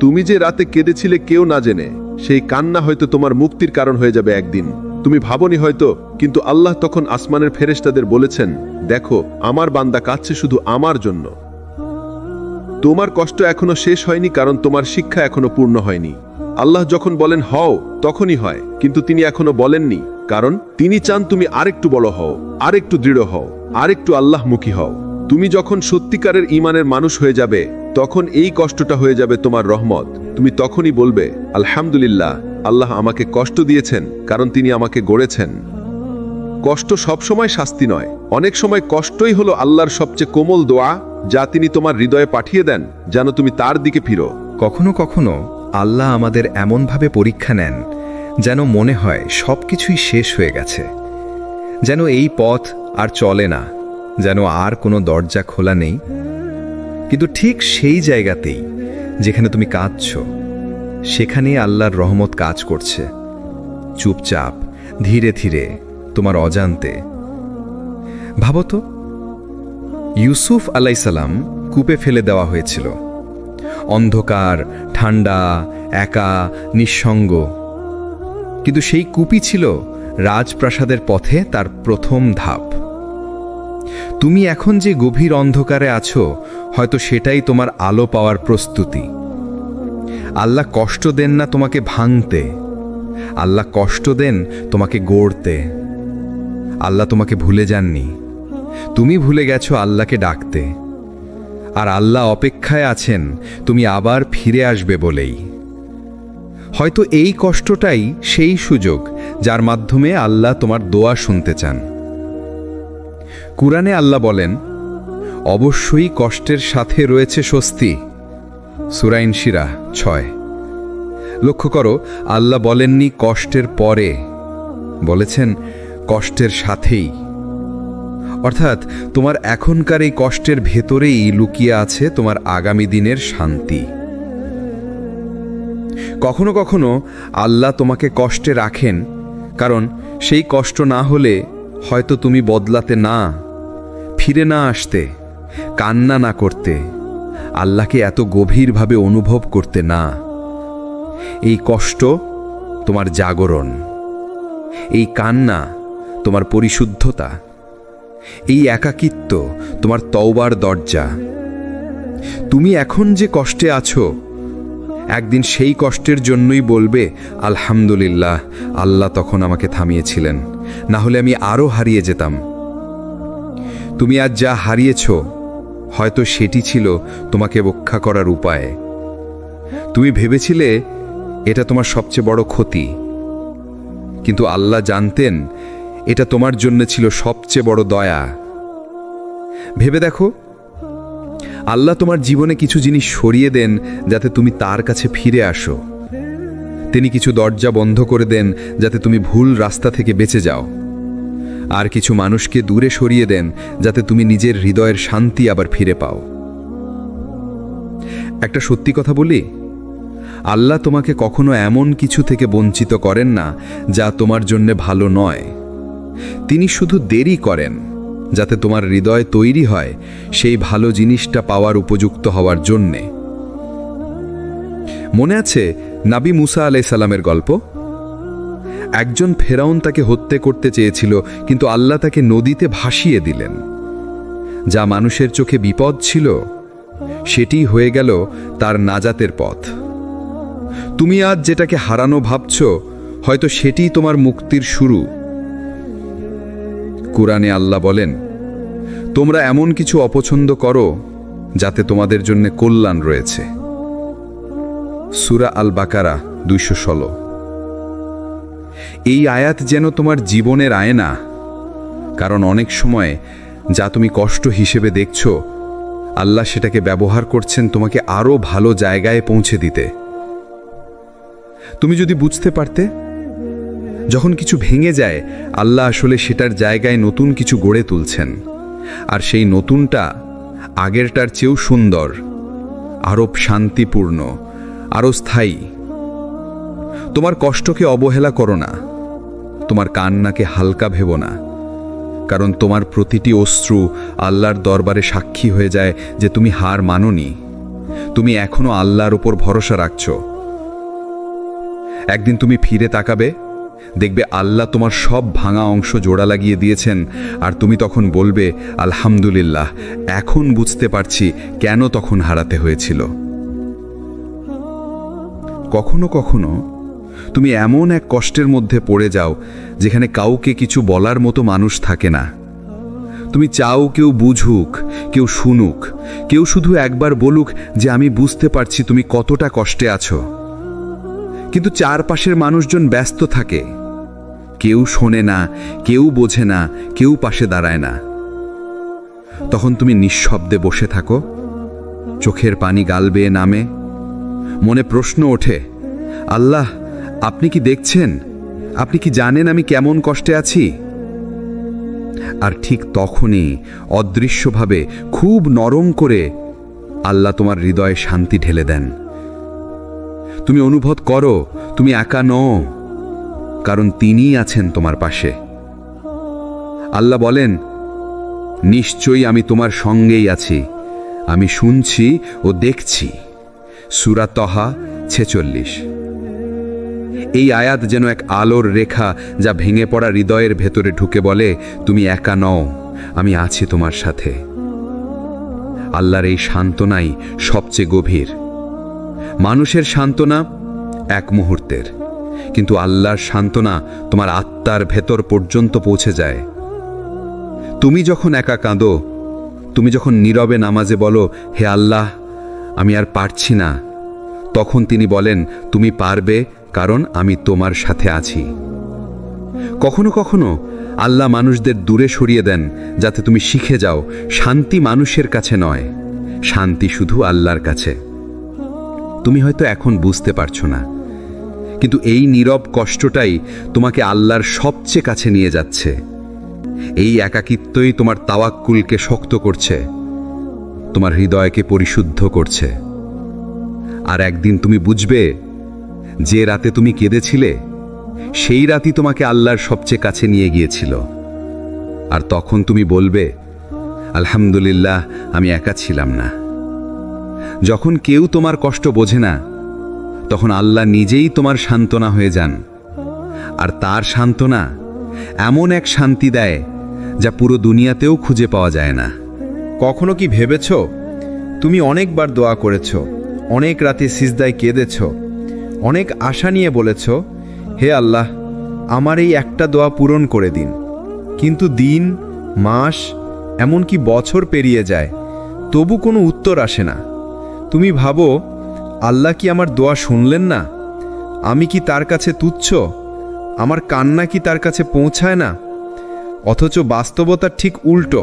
Speaker 2: তুমি যে রাতে কেঁদেছিলে কেউ না জেনে, সেই কান্না হয়তো তোমার মুক্তির কারণ হয়ে যাবে একদিন। তুমি ভাবনি হয়তো, কিন্তু আল্লাহ তখন আসমানের ফেরেশতাদের বলেছেন, দেখো আমার বান্দা কাঁদছে শুধু আমার জন্য। তোমার কষ্ট এখনো শেষ হয়নি, কারণ তোমার শিক্ষা এখনো পূর্ণ হয়নি। আল্লাহ যখন বলেন হও, তখনই হয়, কিন্তু তিনি এখনো বলেননি, কারণ তিনি চান তুমি আরেকটু বড় হও, আরেকটু দৃঢ় হও, আরেকটু আল্লাহমুখী হও। তুমি যখন সত্যিকারের ঈমানের মানুষ হয়ে যাবে, তখন এই কষ্টটা হয়ে যাবে তোমার রহমত। তুমি তখনই বলবে, আলহামদুলিল্লাহ, আল্লাহ আমাকে কষ্ট দিয়েছেন কারণ তিনি আমাকে গড়েছেন। কষ্ট সবসময় শাস্তি নয়, অনেক সময় কষ্টই হলো আল্লাহর সবচেয়ে কোমল দোয়া, যা তিনি তোমার হৃদয়ে পাঠিয়ে দেন যেন তুমি তার দিকে ফিরো।
Speaker 3: কখনো কখনো আল্লাহ আমাদের এমনভাবে পরীক্ষা নেন যেন মনে হয় সবকিছুই শেষ হয়ে গেছে, যেন এই পথ আর চলে না, যেন আর কোনো দরজা খোলা নেই। কিন্তু ঠিক সেই জায়গাতেই যেখানে তুমি কাঁদছ, সেখানেই আল্লাহর রহমত কাজ করছে, চুপচাপ, ধীরে ধীরে, তোমার অজান্তে। ভাবো তো, ইউসুফ আলাইসাল্লাম কূপে ফেলে দেওয়া হয়েছিল। অন্ধকার, ঠান্ডা, একা, নিঃসঙ্গ, কিন্তু সেই কূপই ছিল রাজপ্রাসাদের পথে তার প্রথম ধাপ। তুমি এখন যে গভীর অন্ধকারে আছো, হয়তো সেটাই তোমার আলো পাওয়ার প্রস্তুতি। আল্লাহ কষ্ট দেন না তোমাকে ভাঙতে, আল্লাহ কষ্ট দেন তোমাকে গড়তে। আল্লাহ তোমাকে ভুলে যাননি, তুমি ভুলে গেছো আল্লাহকে ডাকতে। আর আল্লাহ অপেক্ষায় আছেন তুমি আবার ফিরে আসবে বলেই। হয়তো এই কষ্টটাই সেই সুযোগ যার মাধ্যমে আল্লাহ তোমার দোয়া শুনতে চান। কুরআনে আল্লাহ বলেন, অবশ্যই কষ্টের সাথে রয়েছে স্বস্তি। সূরা ইনশিরাহ 6। লক্ষ্য করো, আল্লাহ বলেননি কষ্টের পরে, বলেছেন কষ্টের সাথেই। অর্থাৎ তোমার এখনকার এই কষ্টের ভেতরেই লুকিয়ে আছে তোমার আগামী দিনের শান্তি। কখনো কখনো আল্লাহ তোমাকে কষ্টে রাখেন, কারণ সেই কষ্ট না হলে হয়তো তুমি বদলাতে না, ফিরে না আসতে, কান্না না করতে, আল্লাহকে এত গভীরভাবে অনুভব করতে না। এই কষ্ট তোমার জাগরণ, এই কান্না তোমার পরিশুদ্ধতা, এই একাকিত্ব তোমার তওবার দরজা। তুমি এখন যে কষ্টে আছো, একদিন সেই কষ্টের জন্যই বলবে, আলহামদুলিল্লাহ, আল্লাহ তখন আমাকে থামিয়েছিলেন, না হলে আমি আরও হারিয়ে যেতাম। তুমি আজ যা হারিয়েছ, হয়তো সেটি ছিল তোমাকে রক্ষা করার উপায়। তুমি ভেবেছিলে এটা তোমার সবচেয়ে বড় ক্ষতি, কিন্তু আল্লাহ জানতেন এটা তোমার জন্য ছিল সবচেয়ে বড় দয়া। ভেবে দেখো, আল্লাহ তোমার জীবনে কিছু জিনিস সরিয়ে দেন যাতে তুমি তার কাছে ফিরে আসো। তিনি কিছু দরজা বন্ধ করে দেন যাতে তুমি ভুল রাস্তা থেকে বেঁচে যাও। আর কিছু মানুষকে দূরে সরিয়ে দেন যাতে তুমি নিজের হৃদয়ের শান্তি আবার ফিরে পাও। একটা সত্যি কথা বলি, আল্লাহ তোমাকে কখনো এমন কিছু থেকে বঞ্চিত করেন না যা তোমার জন্য ভালো নয়। তিনি শুধু দেরি করেন যাতে তোমার হৃদয় তৈরি হয় সেই ভালো জিনিসটা পাওয়ার উপযুক্ত হওয়ার জন্যে। মনে আছে নবী মুসা আলাইহিস সালামের গল্প? একজন ফেরাউন তাকে হত্যা করতে চেয়েছিল, কিন্তু আল্লাহ তাকে নদীতে ভাসিয়ে দিলেন। যা মানুষের চোখে বিপদ ছিল সেটি হয়ে গেল তার নাজাতের পথ। তুমি আজ যেটাকে হারানো ভাবছ, হয়তো সেটিই তোমার মুক্তির শুরু। কুরআনে আল্লাহ বলেন, তোমরা এমন কিছু অপছন্দ করো যাতে তোমাদের জন্য কল্যাণ রয়েছে। সূরা আল বাকারা 216। এই আয়াত যেন তোমার জীবনের আয়না, কারণ অনেক সময় যা তুমি কষ্ট হিসেবে দেখছো, আল্লাহ সেটাকে ব্যবহার করছেন তোমাকে আরো ভালো জায়গায় পৌঁছে দিতে। তুমি যদি বুঝতে পারতে, যখন কিছু ভেঙে যায়, আল্লাহ আসলে সেটার জায়গায় নতুন কিছু গড়ে তুলছেন, আর সেই নতুনটা আগেরটার চেয়েও সুন্দর, আরো শান্তিপূর্ণ, আরো স্থায়ী। তোমার কষ্টকে অবহেলা করো না, তোমার কান্নাকে হালকা ভেবো না, কারণ তোমার প্রতিটি অশ্রু আল্লাহর দরবারে সাক্ষী হয়ে যায় যে তুমি হার মানোনি, তুমি এখনো আল্লাহর উপর ভরসা রাখছো। একদিন তুমি ফিরে তাকাবে, দেখবে আল্লাহ তোমার সব ভাঙা অংশ জোড়া লাগিয়ে দিয়েছেন, আর তুমি তখন বলবে, আলহামদুলিল্লাহ, এখন বুঝতে পারছি কেন তখন হারাতে হয়েছিল। কখনো কখনো তুমি এমন এক কষ্টের মধ্যে পড়ে যাও যেখানে কাউকে কিছু বলার মতো মানুষ থাকে না। তুমি চাও কেউ বুঝুক, কেউ শুনুক, কেউ শুধু একবার বলুক যে আমি বুঝতে পারছি তুমি কতটা কষ্টে আছো। কিন্তু চারপাশের মানুষজন ব্যস্ত থাকে, কেউ শোনে না, কেউ বোঝে না, কেউ পাশে দাঁড়ায় না। তখন তুমি নিঃশব্দে বসে থাকো, চোখের পানি গাল বেয়ে নামে, মনে প্রশ্ন ওঠে, আল্লাহ, আপনি কি দেখছেন? আপনি কি জানেন আমি কেমন কষ্টে আছি? আর ঠিক তখনই অদৃশ্যভাবে খুব নরম করে আল্লাহ তোমার হৃদয়ে শান্তি ঢেলে দেন। তুমি অনুভব করো তুমি একা নও, কারণ তিনিই আছেন তোমার পাশে। আল্লাহ বলেন, নিশ্চয়ই আমি তোমার সঙ্গেই আছি, আমি শুনছি ও দেখছি। সূরা তহা 46। এই আয়াত যেন এক আলোর রেখা যা ভেঙে পড়া হৃদয়ের ভেতরে ঢুকে বলে, তুমি একা নও, আমি আছি তোমার সাথে। আল্লাহর এই সান্ত্বনাই সবচেয়ে গভীর। মানুষের সান্ত্বনা এক মুহূর্তের, কিন্তু আল্লাহর সান্ত্বনা তোমার আত্মার ভেতর পর্যন্ত পৌঁছে যায়। তুমি যখন একা কাঁদো, তুমি যখন নীরবে নামাজে বলো, হে আল্লাহ, আমি আর পারছি না, তখন তিনি বলেন, তুমি পারবে, কারণ আমি তোমার সাথে আছি। কখনো কখনো আল্লাহ মানুষদের দূরে সরিয়ে দেন যাতে তুমি শিখে যাও, শান্তি মানুষের কাছে নয়, শান্তি শুধু আল্লাহর কাছে। তুমি হয়তো এখন বুঝতে পারছো না, কিন্তু এই নীরব কষ্টটাই তোমাকে আল্লাহর সবচেয়ে কাছে নিয়ে যাচ্ছে। এই একাকিত্বই তোমার তাওয়াক্কুলকে শক্ত করছে, তোমার হৃদয়কে পরিশুদ্ধ করছে। আর একদিন তুমি বুঝবে, যে রাতে তুমি কেঁদেছিলে সেই রাতই তোমাকে আল্লাহর সবচেয়ে কাছে নিয়ে গিয়েছিল। আর তখন তুমি বলবে, আলহামদুলিল্লাহ, আমি একা ছিলাম না। যখন কেউ তোমার কষ্ট বোঝে না, তখন আল্লাহ নিজেই তোমার সান্ত্বনা হয়ে যান। আর তার সান্ত্বনা এমন এক শান্তি দেয় যা পুরো দুনিয়াতেও খুঁজে পাওয়া যায় না।
Speaker 1: কখনো কি ভেবেছ, তুমি অনেকবার দোয়া করেছ, অনেক রাতে সিজদায় কেঁদেছ, অনেক আশা নিয়ে বলেছ, হে আল্লাহ, আমার এই একটা দোয়া পূরণ করে দিন। কিন্তু দিন, মাস, এমনকি বছর পেরিয়ে যায়, তবু কোনো উত্তর আসে না। তুমি ভাবো, আল্লাহ কি আমার দোয়া শুনলেন না? আমি কি তার কাছে তুচ্ছ? আমার কান্না কি তার কাছে পৌঁছায় না? অথচ বাস্তবতা ঠিক উল্টো।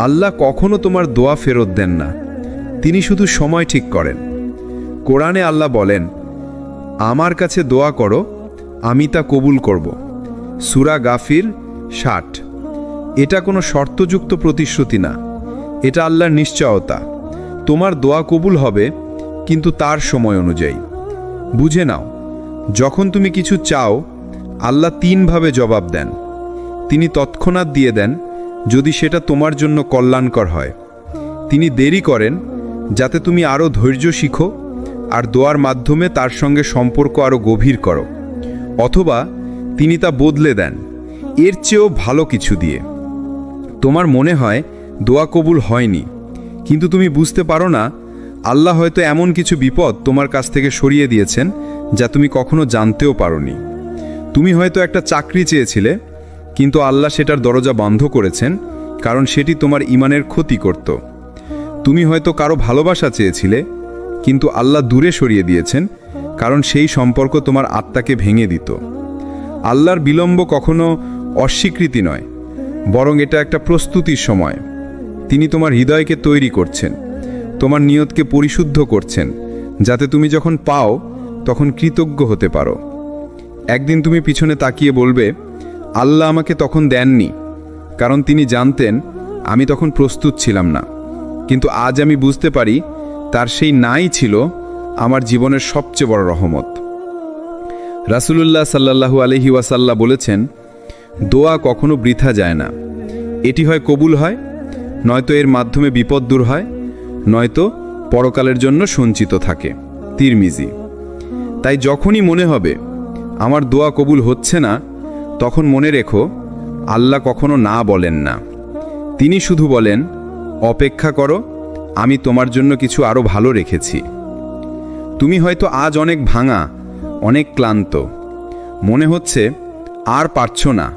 Speaker 1: আল্লাহ কখনো তোমার দোয়া ফেরত দেন না,
Speaker 3: তিনি শুধু সময় ঠিক করেন। কোরআনে আল্লাহ বলেন, আমার কাছে দোয়া করো, আমি তা কবুল করব। সূরা গাফির 60। এটা কোনো শর্তযুক্ত প্রতিশ্রুতি না, এটা আল্লাহর নিশ্চয়তা। তোমার দোয়া কবুল হবে, কিন্তু তার সময় অনুযায়ী। বুঝে নাও, যখন তুমি কিছু চাও, আল্লাহ 3 ভাবে জবাব দেন। তিনি তৎক্ষণাৎ দিয়ে দেন যদি সেটা তোমার জন্য কল্যাণকর হয়। তিনি দেরি করেন যাতে তুমি আরও ধৈর্য শিখো আর দোয়ার মাধ্যমে তার সঙ্গে সম্পর্ক আরও গভীর করো। অথবা তিনি তা বদলে দেন এর চেয়েও ভালো কিছু দিয়ে। তোমার মনে হয় দোয়া কবুল হয়নি, কিন্তু তুমি বুঝতে পারো না আল্লাহ হয়তো এমন কিছু বিপদ তোমার কাছ থেকে সরিয়ে দিয়েছেন যা তুমি কখনো জানতেও পারোনি। তুমি হয়তো একটা চাকরি চেয়েছিলে, কিন্তু আল্লাহ সেটার দরজা বন্ধ করেছেন, কারণ সেটি তোমার ঈমানের ক্ষতি করত। তুমি হয়তো কারো ভালোবাসা চেয়েছিলে, কিন্তু আল্লাহ দূরে সরিয়ে দিয়েছেন, কারণ সেই সম্পর্ক তোমার আত্মাকে ভেঙে দিত। আল্লাহর বিলম্ব কখনো অস্বীকৃতি নয়, বরং এটা একটা প্রস্তুতির সময়। তিনি তোমার হৃদয়কে তৈরি করছেন, তোমার নিয়তকে পরিশুদ্ধ করছেন, যাতে তুমি যখন পাও তখন কৃতজ্ঞ হতে পারো। একদিন তুমি পিছনে তাকিয়ে বলবে, আল্লাহ আমাকে তখন দেননি, কারণ তিনি জানতেন আমি তখন প্রস্তুত ছিলাম না। কিন্তু আজ আমি বুঝতে পারি তার সেই নাই ছিল আমার জীবনের সবচেয়ে বড় রহমত। রাসূলুল্লাহ সাল্লাল্লাহু আলাইহি ওয়াসাল্লাম বলেছেন, দোয়া কখনো বৃথা যায় না। এটি হয় কবুল হয়, নয়তো এর মাধ্যমে বিপদ দূর হয়, নয়তো পরকালের জন্য সঞ্চিত থাকে। তিরমিজি। তাই যখনই মনে হবে আমার দোয়া কবুল হচ্ছে না, তখন মনে রেখো আল্লাহ কখনো না বলেন না। তিনি শুধু বলেন, অপেক্ষা করো, আমি তোমার জন্য কিছু আরও ভালো রেখেছি। তুমি হয়তো আজ অনেক ভাঙা, অনেক ক্লান্ত, মনে হচ্ছে আর পারছো না।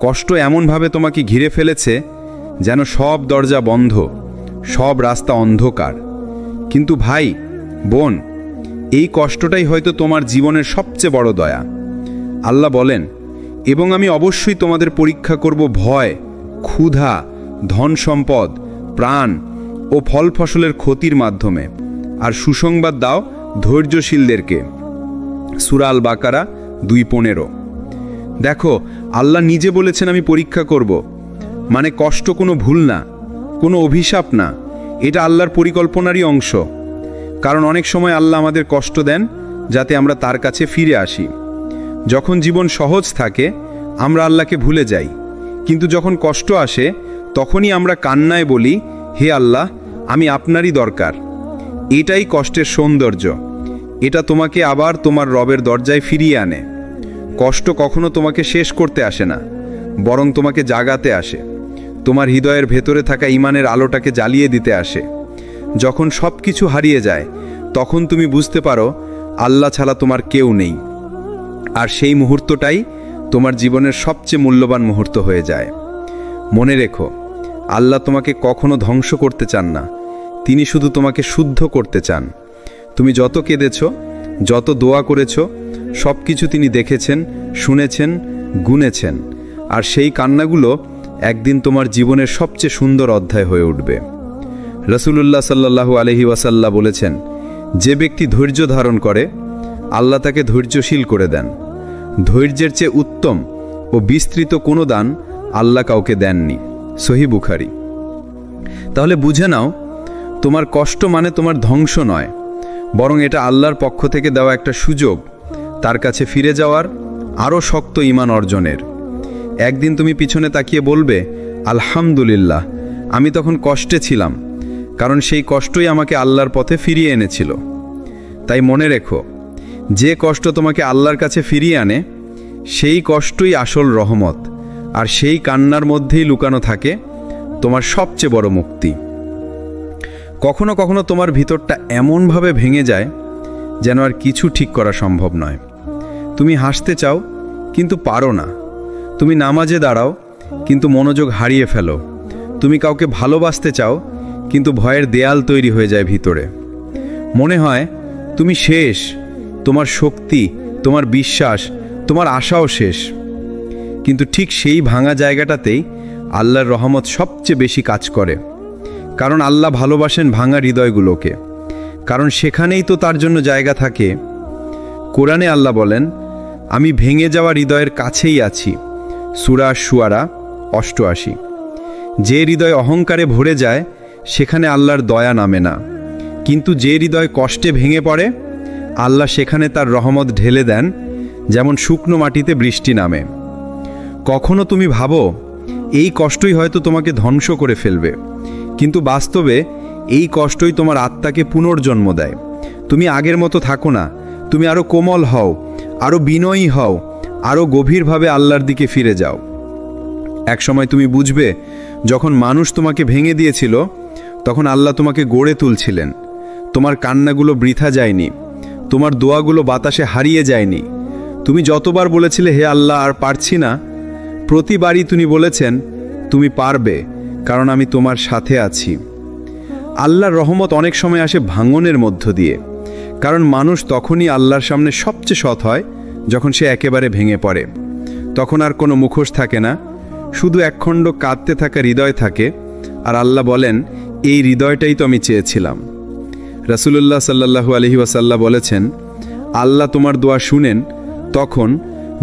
Speaker 3: কষ্ট এমনভাবে তোমাকে ঘিরে ফেলেছে যেন সব দরজা বন্ধ, সব রাস্তা অন্ধকার। কিন্তু ভাই, বোন, এই কষ্টটাই হয়তো তোমার জীবনের সবচেয়ে বড় দয়া। আল্লাহ বলেন, এবং আমি অবশ্যই তোমাদের পরীক্ষা করব ভয়, ক্ষুধা, ধন সম্পদ, প্রাণ ও ফল ফসলের ক্ষতির মাধ্যমে, আর সুসংবাদ দাও ধৈর্যশীলদেরকে। সূরা আল বাকারা 2:15। দেখো, আল্লাহ নিজে বলেছেন আমি পরীক্ষা করব। মানে কষ্ট কোনো ভুল না, কোনো অভিশাপ না, এটা আল্লাহর পরিকল্পনারই অংশ। কারণ অনেক সময় আল্লাহ আমাদের কষ্ট দেন যাতে আমরা তার কাছে ফিরে আসি। যখন জীবন সহজ থাকে আমরা আল্লাহকে ভুলে যাই, কিন্তু যখন কষ্ট আসে তখনই আমরা কান্নায় বলি, হে আল্লাহ, আমি আপনারই দরকার। এটাই কষ্টের সৌন্দর্য। এটা তোমাকে আবার তোমার রবের দরজায় ফিরিয়ে আনে। কষ্ট কখনো তোমাকে শেষ করতে আসে না, বরং তোমাকে জাগাতে আসে। তোমার হৃদয়ের ভেতরে থাকা ঈমানের আলোটাকে জ্বালিয়ে দিতে আসে। যখন সব কিছু হারিয়ে যায় তখন তুমি বুঝতে পারো আল্লাহ ছাড়া তোমার কেউ নেই, আর সেই মুহূর্তটাই তোমার জীবনের সবচেয়ে মূল্যবান মুহূর্ত হয়ে যায়। মনে রেখো, আল্লাহ তোমাকে কখনো ধ্বংস করতে চান না, তিনি শুধু তোমাকে শুদ্ধ করতে চান। তুমি যত কেঁদেছ, যত দোয়া করেছ, সব কিছু তিনি দেখেছেন, শুনেছেন, গুনেছেন, আর সেই কান্নাগুলো একদিন তোমার জীবনের সবচেয়ে সুন্দর অধ্যায় হয়ে উঠবে। রাসূলুল্লাহ সাল্লাল্লাহু আলাইহি ওয়াসাল্লাম বলেছেন, যে ব্যক্তি ধৈর্য ধারণ করে আল্লাহ তাকে ধৈর্যশীল করে দেন। ধৈর্যের চেয়ে উত্তম ও বিস্তৃত কোনো দান আল্লাহ কাউকে দেননি। সহিহ বুখারী। তাহলে বুঝে নাও, তোমার কষ্ট মানে তোমার ধ্বংস নয়, বরং এটা আল্লাহর পক্ষ থেকে দেওয়া একটা সুযোগ তার কাছে ফিরে যাওয়ার, আরও শক্ত ঈমান অর্জনের। একদিন তুমি পিছনে তাকিয়ে বলবে, আলহামদুলিল্লাহ, আমি তখন কষ্টে ছিলাম, কারণ সেই কষ্টই আমাকে আল্লাহর পথে ফিরিয়ে এনেছিল। তাই মনে রেখো, যে কষ্ট তোমাকে আল্লাহর কাছে ফিরিয়ে আনে সেই কষ্টই আসল রহমত, আর সেই কান্নার মধ্যেই লুকানো থাকে তোমার সবচেয়ে বড় মুক্তি। কখনো কখনো তোমার ভিতরটা এমনভাবে ভেঙে যায় যেন আর কিছু ঠিক করা সম্ভব নয়। তুমি হাসতে চাও কিন্তু পারো না, তুমি নামাজে দাঁড়াও কিন্তু মনোযোগ হারিয়ে ফেলো, তুমি কাউকে ভালোবাসতে চাও কিন্তু ভয়ের দেয়াল তৈরি হয়ে যায় ভিতরে। মনে হয় তুমি শেষ, তোমার শক্তি, তোমার বিশ্বাস, তোমার আশাও শেষ। কিন্তু ঠিক সেই ভাঙা জায়গাটাতেই আল্লাহর রহমত সবচেয়ে বেশি কাজ করে। কারণ আল্লাহ ভালোবাসেন ভাঙা হৃদয়গুলোকে, কারণ সেখানেই তো তার জন্য জায়গা থাকে। কোরআনে আল্লাহ বলেন, আমি ভেঙে যাওয়া হৃদয়ের কাছেই আছি। সূরা শুআরা ৮৮। যে হৃদয় অহংকারে ভরে যায় সেখানে আল্লাহর দয়া নামে না, কিন্তু যে হৃদয় কষ্টে ভেঙে পড়ে আল্লাহ সেখানে তার রহমত ঢেলে দেন, যেমন শুকনো মাটিতে বৃষ্টি নামে। কখনো তুমি ভাবো এই কষ্টই হয়তো তোমাকে ধ্বংস করে ফেলবে, কিন্তু বাস্তবে এই কষ্টই তোমার আত্মাকে পুনর্জন্ম দেয়। তুমি আগের মতো থাকো না, তুমি আরও কোমল হও, আরও বিনয়ী হও, আরও গভীরভাবে আল্লাহর দিকে ফিরে যাও। একসময় তুমি বুঝবে, যখন মানুষ তোমাকে ভেঙে দিয়েছিল তখন আল্লাহ তোমাকে গড়ে তুলছিলেন। তোমার কান্নাগুলো বৃথা যায়নি, তোমার দোয়াগুলো বাতাসে হারিয়ে যায়নি। তুমি যতবার বলেছিলে হে আল্লাহ আর পারছি না, প্রতিবারই তিনি বলেছেন তুমি পারবে, কারণ আমি তোমার সাথে আছি। আল্লাহর রহমত অনেক সময় আসে ভাঙনের মধ্য দিয়ে, কারণ মানুষ তখনই আল্লাহর সামনে সবচেয়ে সৎ হয় যখন সে একেবারে ভেঙে পড়ে। তখন আর কোনো মুখোশ থাকে না, শুধু একখণ্ড কাঁদতে থাকা হৃদয় থাকে। আর আল্লাহ বলেন, এই হৃদয়টাই তো আমি চেয়েছিলাম। রাসূলুল্লাহ সাল্লাল্লাহু আলাইহি ওয়াসাল্লাম বলেছেন, আল্লাহ তোমার দোয়া শুনেন তখন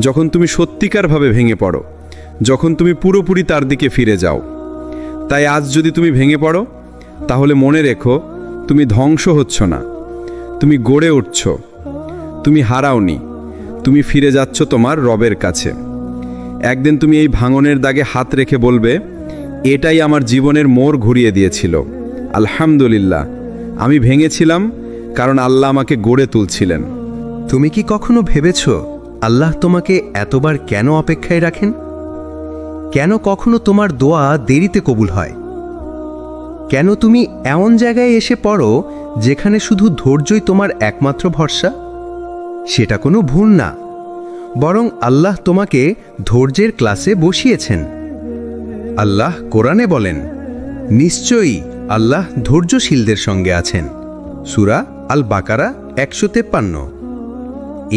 Speaker 3: যখন তুমি সত্যিকারভাবে ভেঙে পড়ো, যখন তুমি পুরোপুরি তার দিকে ফিরে যাও। তাই আজ যদি তুমি ভেঙে পড়ো, তাহলে মনে রেখো তুমি ধ্বংস হচ্ছ না, তুমি গড়ে উঠছ। তুমি হারাওনি, তুমি ফিরে যাচ্ছ তোমার রবের কাছে। একদিন তুমি এই ভাঙনের দাগে হাত রেখে বলবে, এটাই আমার জীবনের মোড় ঘুরিয়ে দিয়েছিল। আলহামদুলিল্লাহ, আমি ভেঙেছিলাম কারণ আল্লাহ আমাকে গড়ে তুলছিলেন।
Speaker 1: তুমি কি কখনো ভেবেছ আল্লাহ তোমাকে এতবার কেন অপেক্ষায় রাখেন? কেন কখনো তোমার দোয়া দেরিতে কবুল হয়? কেন তুমি এমন জায়গায় এসে পড়ো যেখানে শুধু ধৈর্যই তোমার একমাত্র ভরসা? সেটা কোনো ভুল না, বরং আল্লাহ তোমাকে ধৈর্যের ক্লাসে বসিয়েছেন। আল্লাহ কোরআনে বলেন, নিশ্চয়ই আল্লাহ ধৈর্যশীলদের সঙ্গে আছেন। সূরা আল বাকারা ১৫৩।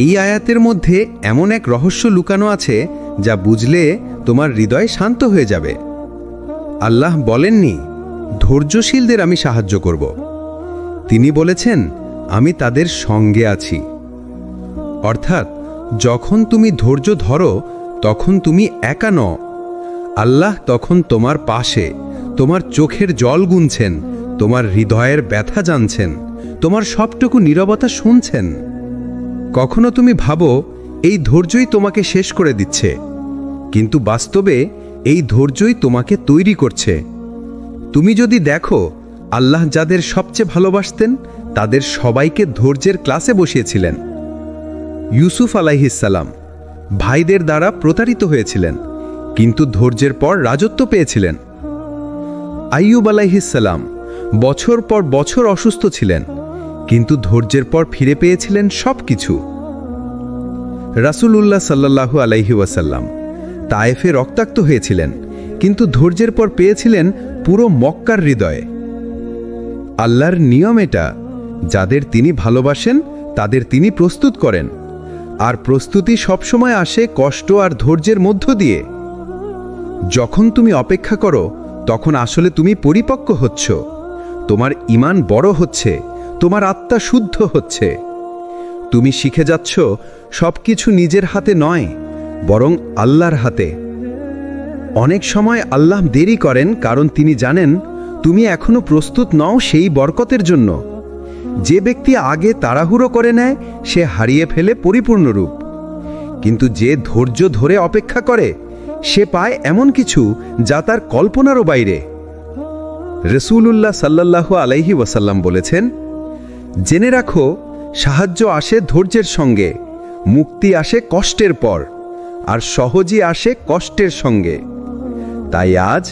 Speaker 1: এই আয়াতের মধ্যে এমন এক রহস্য লুকানো আছে যা বুঝলে তোমার হৃদয় শান্ত হয়ে যাবে। আল্লাহ বলেননি ধৈর্যশীলদের আমি সাহায্য করব, তিনি বলেছেন আমি তাদের সঙ্গে আছি। অর্থাৎ যখন তুমি ধৈর্য ধরো তখন তুমি একা নও, আল্লাহ তখন তোমার পাশে, তোমার চোখের জল গুনছেন, তোমার হৃদয়ের ব্যথা জানছেন, তোমার সবটুকু নীরবতা শুনছেন। কখনো তুমি ভাবো এই ধৈর্যই তোমাকে শেষ করে দিচ্ছে, কিন্তু বাস্তবে এই ধৈর্যই তোমাকে তৈরি করছে। তুমি যদি দেখো আল্লাহ যাদের সবচেয়ে ভালোবাসতেন তাদের সবাইকে ধৈর্যের ক্লাসে বসিয়েছিলেন। ইউসুফ আলাইহিসসালাম ভাইদের দ্বারা প্রতারিত হয়েছিলেন, কিন্তু ধৈর্যের পর রাজত্ব পেয়েছিলেন। আইয়ুব আলাইহিসসালাম বছর পর বছর অসুস্থ ছিলেন, কিন্তু ধৈর্যের পর ফিরে পেয়েছিলেন সবকিছু। রাসূলুল্লাহ সাল্লাল্লাহু আলাইহি ওয়াসাল্লাম তায়েফে রক্তাক্ত হয়েছিলেন, কিন্তু ধৈর্যের পর পেয়েছিলেন পুরো মক্কার হৃদয়ে। আল্লাহর নিয়ম এটা, যাদের তিনি ভালোবাসেন তাদের তিনি প্রস্তুত করেন, আর প্রস্তুতি সবসময় আসে কষ্ট আর ধৈর্যের মধ্য দিয়ে। যখন তুমি অপেক্ষা করো তখন আসলে তুমি পরিপক্ক হচ্ছ, তোমার ঈমান বড় হচ্ছে, তোমার আত্মা শুদ্ধ হচ্ছে। তুমি শিখে যাচ্ছ সবকিছু নিজের হাতে নয়, বরং আল্লাহর হাতে। অনেক সময় আল্লাহ দেরি করেন কারণ তিনি জানেন তুমি এখনো প্রস্তুত নও সেই বরকতের জন্য। যে ব্যক্তি আগে তাড়াহুড়ো করে নেয় সে হারিয়ে ফেলে পরিপূর্ণ রূপ, কিন্তু যে ধৈর্য ধরে অপেক্ষা করে সে পায় এমন কিছু যা তার কল্পনারও বাইরে। রাসূলুল্লাহ সাল্লাল্লাহু আলাইহি ওয়াসাল্লাম বলেছেন, জেনে রাখো সাহায্য আসে ধৈর্যের সঙ্গে, মুক্তি আসে কষ্টের পর, আর সহজই আসে কষ্টের সঙ্গে। তাই আজ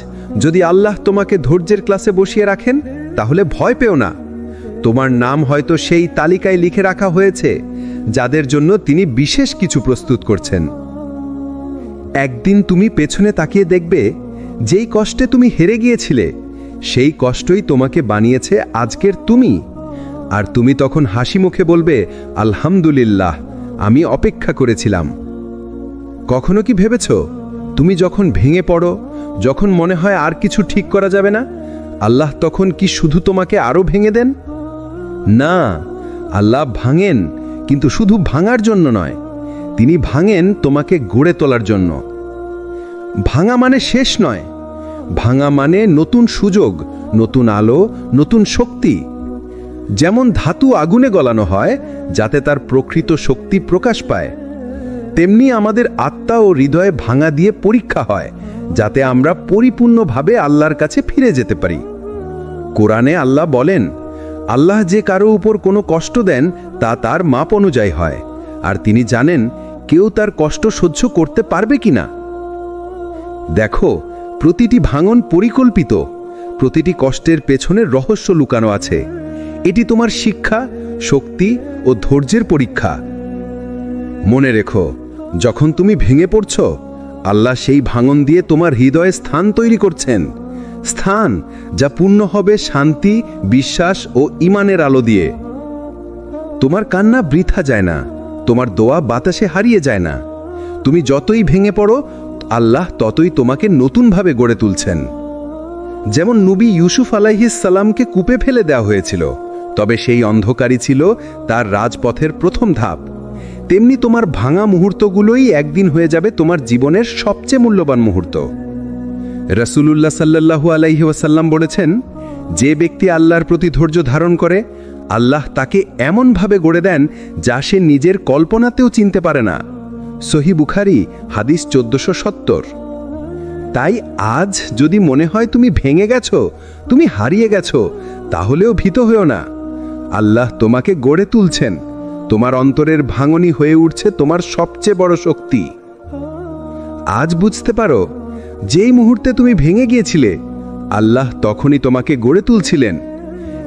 Speaker 1: যদি আল্লাহ তোমাকে ধৈর্যের ক্লাসে বসিয়ে রাখেন তাহলে ভয় পেও না। তোমার নাম হয়তো সেই তালিকায় লিখে রাখা হয়েছে যাদের জন্য তিনি বিশেষ কিছু প্রস্তুত করছেন। একদিন তুমি পেছনে তাকিয়ে দেখবে যেই কষ্টে তুমি হেরে গিয়েছিলে সেই কষ্টই তোমাকে বানিয়েছে আজকের তুমি, আর তুমি তখন হাসি মুখে বলবে, আলহামদুলিল্লাহ, আমি অপেক্ষা করেছিলাম। কখনো কি ভেবেছ তুমি যখন ভেঙে পড়ো, যখন মনে হয় আর কিছু ঠিক করা যাবে না, আল্লাহ তখন কি শুধু তোমাকে আরো ভেঙে দেন? না, আল্লাহ ভাঙেন, কিন্তু শুধু ভাঙার জন্য নয়, তিনি ভাঙেন তোমাকে গড়ে তোলার জন্য। ভাঙা মানে শেষ নয়, ভাঙা মানে নতুন সুযোগ, নতুন আলো, নতুন শক্তি। যেমন ধাতু আগুনে গলানো হয় যাতে তার প্রকৃত শক্তি প্রকাশ পায়, তেমনি আমাদের আত্মা ও হৃদয়ে ভাঙা দিয়ে পরীক্ষা হয় যাতে আমরা পরিপূর্ণভাবে আল্লাহর কাছে ফিরে যেতে পারি। কোরআনে আল্লাহ বলেন, আল্লাহ যে কারো উপর কোনো কষ্ট দেন তা তার মাপ অনুযায়ী হয়, আর তিনি জানেন কেউ তার কষ্ট সহ্য করতে পারবে কিনা। দেখো, প্রতিটি ভাঙন পরিকল্পিত, প্রতিটি কষ্টের পেছনে রহস্য লুকানো আছে। এটি তোমার শিক্ষা, শক্তি ও ধৈর্যের পরীক্ষা। মনে রেখো, যখন তুমি ভেঙে পড়ছ, আল্লাহ সেই ভাঙন দিয়ে তোমার হৃদয়ে স্থান তৈরি করছেন, স্থান যা পূর্ণ হবে শান্তি, বিশ্বাস ও ঈমানের আলো দিয়ে। তোমার কান্না বৃথা যায় না, তোমার দোয়া বাতাসে হারিয়ে যায় না। তুমি যতই ভেঙে পড়ো, আল্লাহ ততই তোমাকে নতুনভাবে গড়ে তুলছেন। যেমন নবী ইউসুফ আলাইহিস সালামকে কূপে ফেলে দেওয়া হয়েছিল, তবে সেই অন্ধকারই ছিল তার রাজপথের প্রথম ধাপ। তেমনি তোমার ভাঙা মুহূর্তগুলোই একদিন হয়ে যাবে তোমার জীবনের সবচেয়ে মূল্যবান মুহূর্ত। রাসূলুল্লাহ সাল্লাল্লাহু আলাইহি ওয়াসাল্লাম বলেছেন, যে ব্যক্তি আল্লাহর প্রতি ধৈর্য ধারণ করে, আল্লাহ তাকে এমনভাবে গড়ে দেন যা সে নিজের কল্পনাতেও চিনতে পারে না। সহিহ বুখারী, হাদিস 1470। তাই আজ যদি মনে হয় তুমি ভেঙে গেছো, তুমি হারিয়ে গেছো, তাহলেও ভীত হয়েও না। আল্লাহ তোমাকে গড়ে তুলছেন, তোমার অন্তরের ভাঙনি হয়ে উঠছে তোমার সবচেয়ে বড় শক্তি। আজ বুঝতে পারো, যেই মুহূর্তে তুমি ভেঙে গিয়েছিলে, আল্লাহ তখনই তোমাকে গড়ে তুলছিলেন।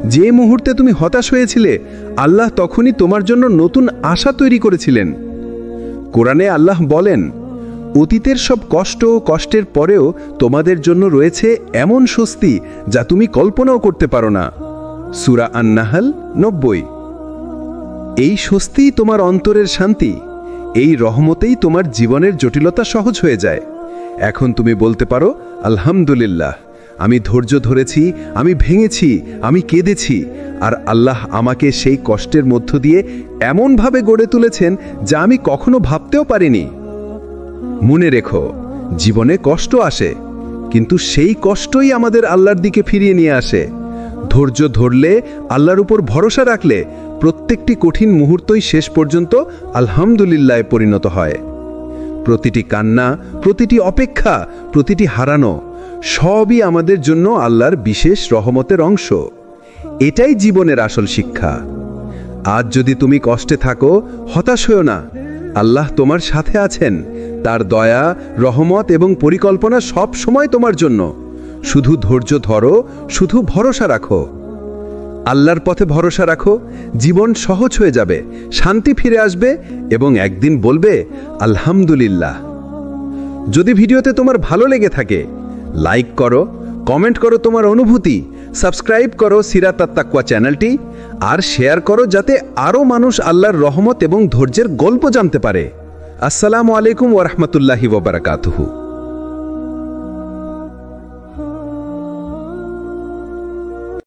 Speaker 1: যে মুহূর্তে তুমি হতাশ হয়েছিলে, আল্লাহ তখনই তোমার জন্য নতুন আশা তৈরি করেছিলেন। কোরআনে আল্লাহ বলেন, অতীতের সব কষ্ট ও কষ্টের পরেও তোমাদের জন্য রয়েছে এমন স্বস্তি যা তুমি কল্পনাও করতে পারো না। সূরা আন-নাহল 90। এই স্বস্তিই তোমার অন্তরের শান্তি, এই রহমতেই তোমার জীবনের জটিলতা সহজ হয়ে যায়। এখন তুমি বলতে পারো, আলহামদুলিল্লাহ, আমি ধৈর্য ধরেছি, আমি ভেঙেছি, আমি কেঁদেছি, আর আল্লাহ আমাকে সেই কষ্টের মধ্য দিয়ে এমনভাবে গড়ে তুলেছেন যা আমি কখনো ভাবতেও পারিনি। মনে রেখো, জীবনে কষ্ট আসে, কিন্তু সেই কষ্টই আমাদের আল্লাহর দিকে ফিরিয়ে নিয়ে আসে। ধৈর্য ধরলে, আল্লাহর উপর ভরসা রাখলে, প্রত্যেকটি কঠিন মুহূর্তই শেষ পর্যন্ত আলহামদুলিল্লাহে পরিণত হয়। প্রতিটি কান্না, প্রতিটি অপেক্ষা, প্রতিটি হারানো, সবই আমাদের জন্য আল্লাহর বিশেষ রহমতের অংশ। এটাই জীবনের আসল শিক্ষা। আজ যদি তুমি কষ্টে থাকো, হতাশ হয়ো না। আল্লাহ তোমার সাথে আছেন, তার দয়া, রহমত এবং পরিকল্পনা সব সময় তোমার জন্য। শুধু ধৈর্য ধরো, শুধু ভরসা রাখো। আল্লাহর পথে ভরসা রাখো, জীবন সহজ হয়ে যাবে, শান্তি ফিরে আসবে এবং একদিন বলবে আলহামদুলিল্লাহ। যদি ভিডিওতে তোমার ভালো লেগে থাকে, লাইক করো, কমেন্ট করো তোমার অনুভূতি, সাবস্ক্রাইব করো সিরাত আত-তাকওয়া চ্যানেলটি, আর শেয়ার করো যাতে আরও মানুষ আল্লাহর রহমত এবং ধৈর্যের গল্প জানতে পারে। আসসালামু আলাইকুম ওয়া রাহমাতুল্লাহি ওয়া বারাকাতুহু।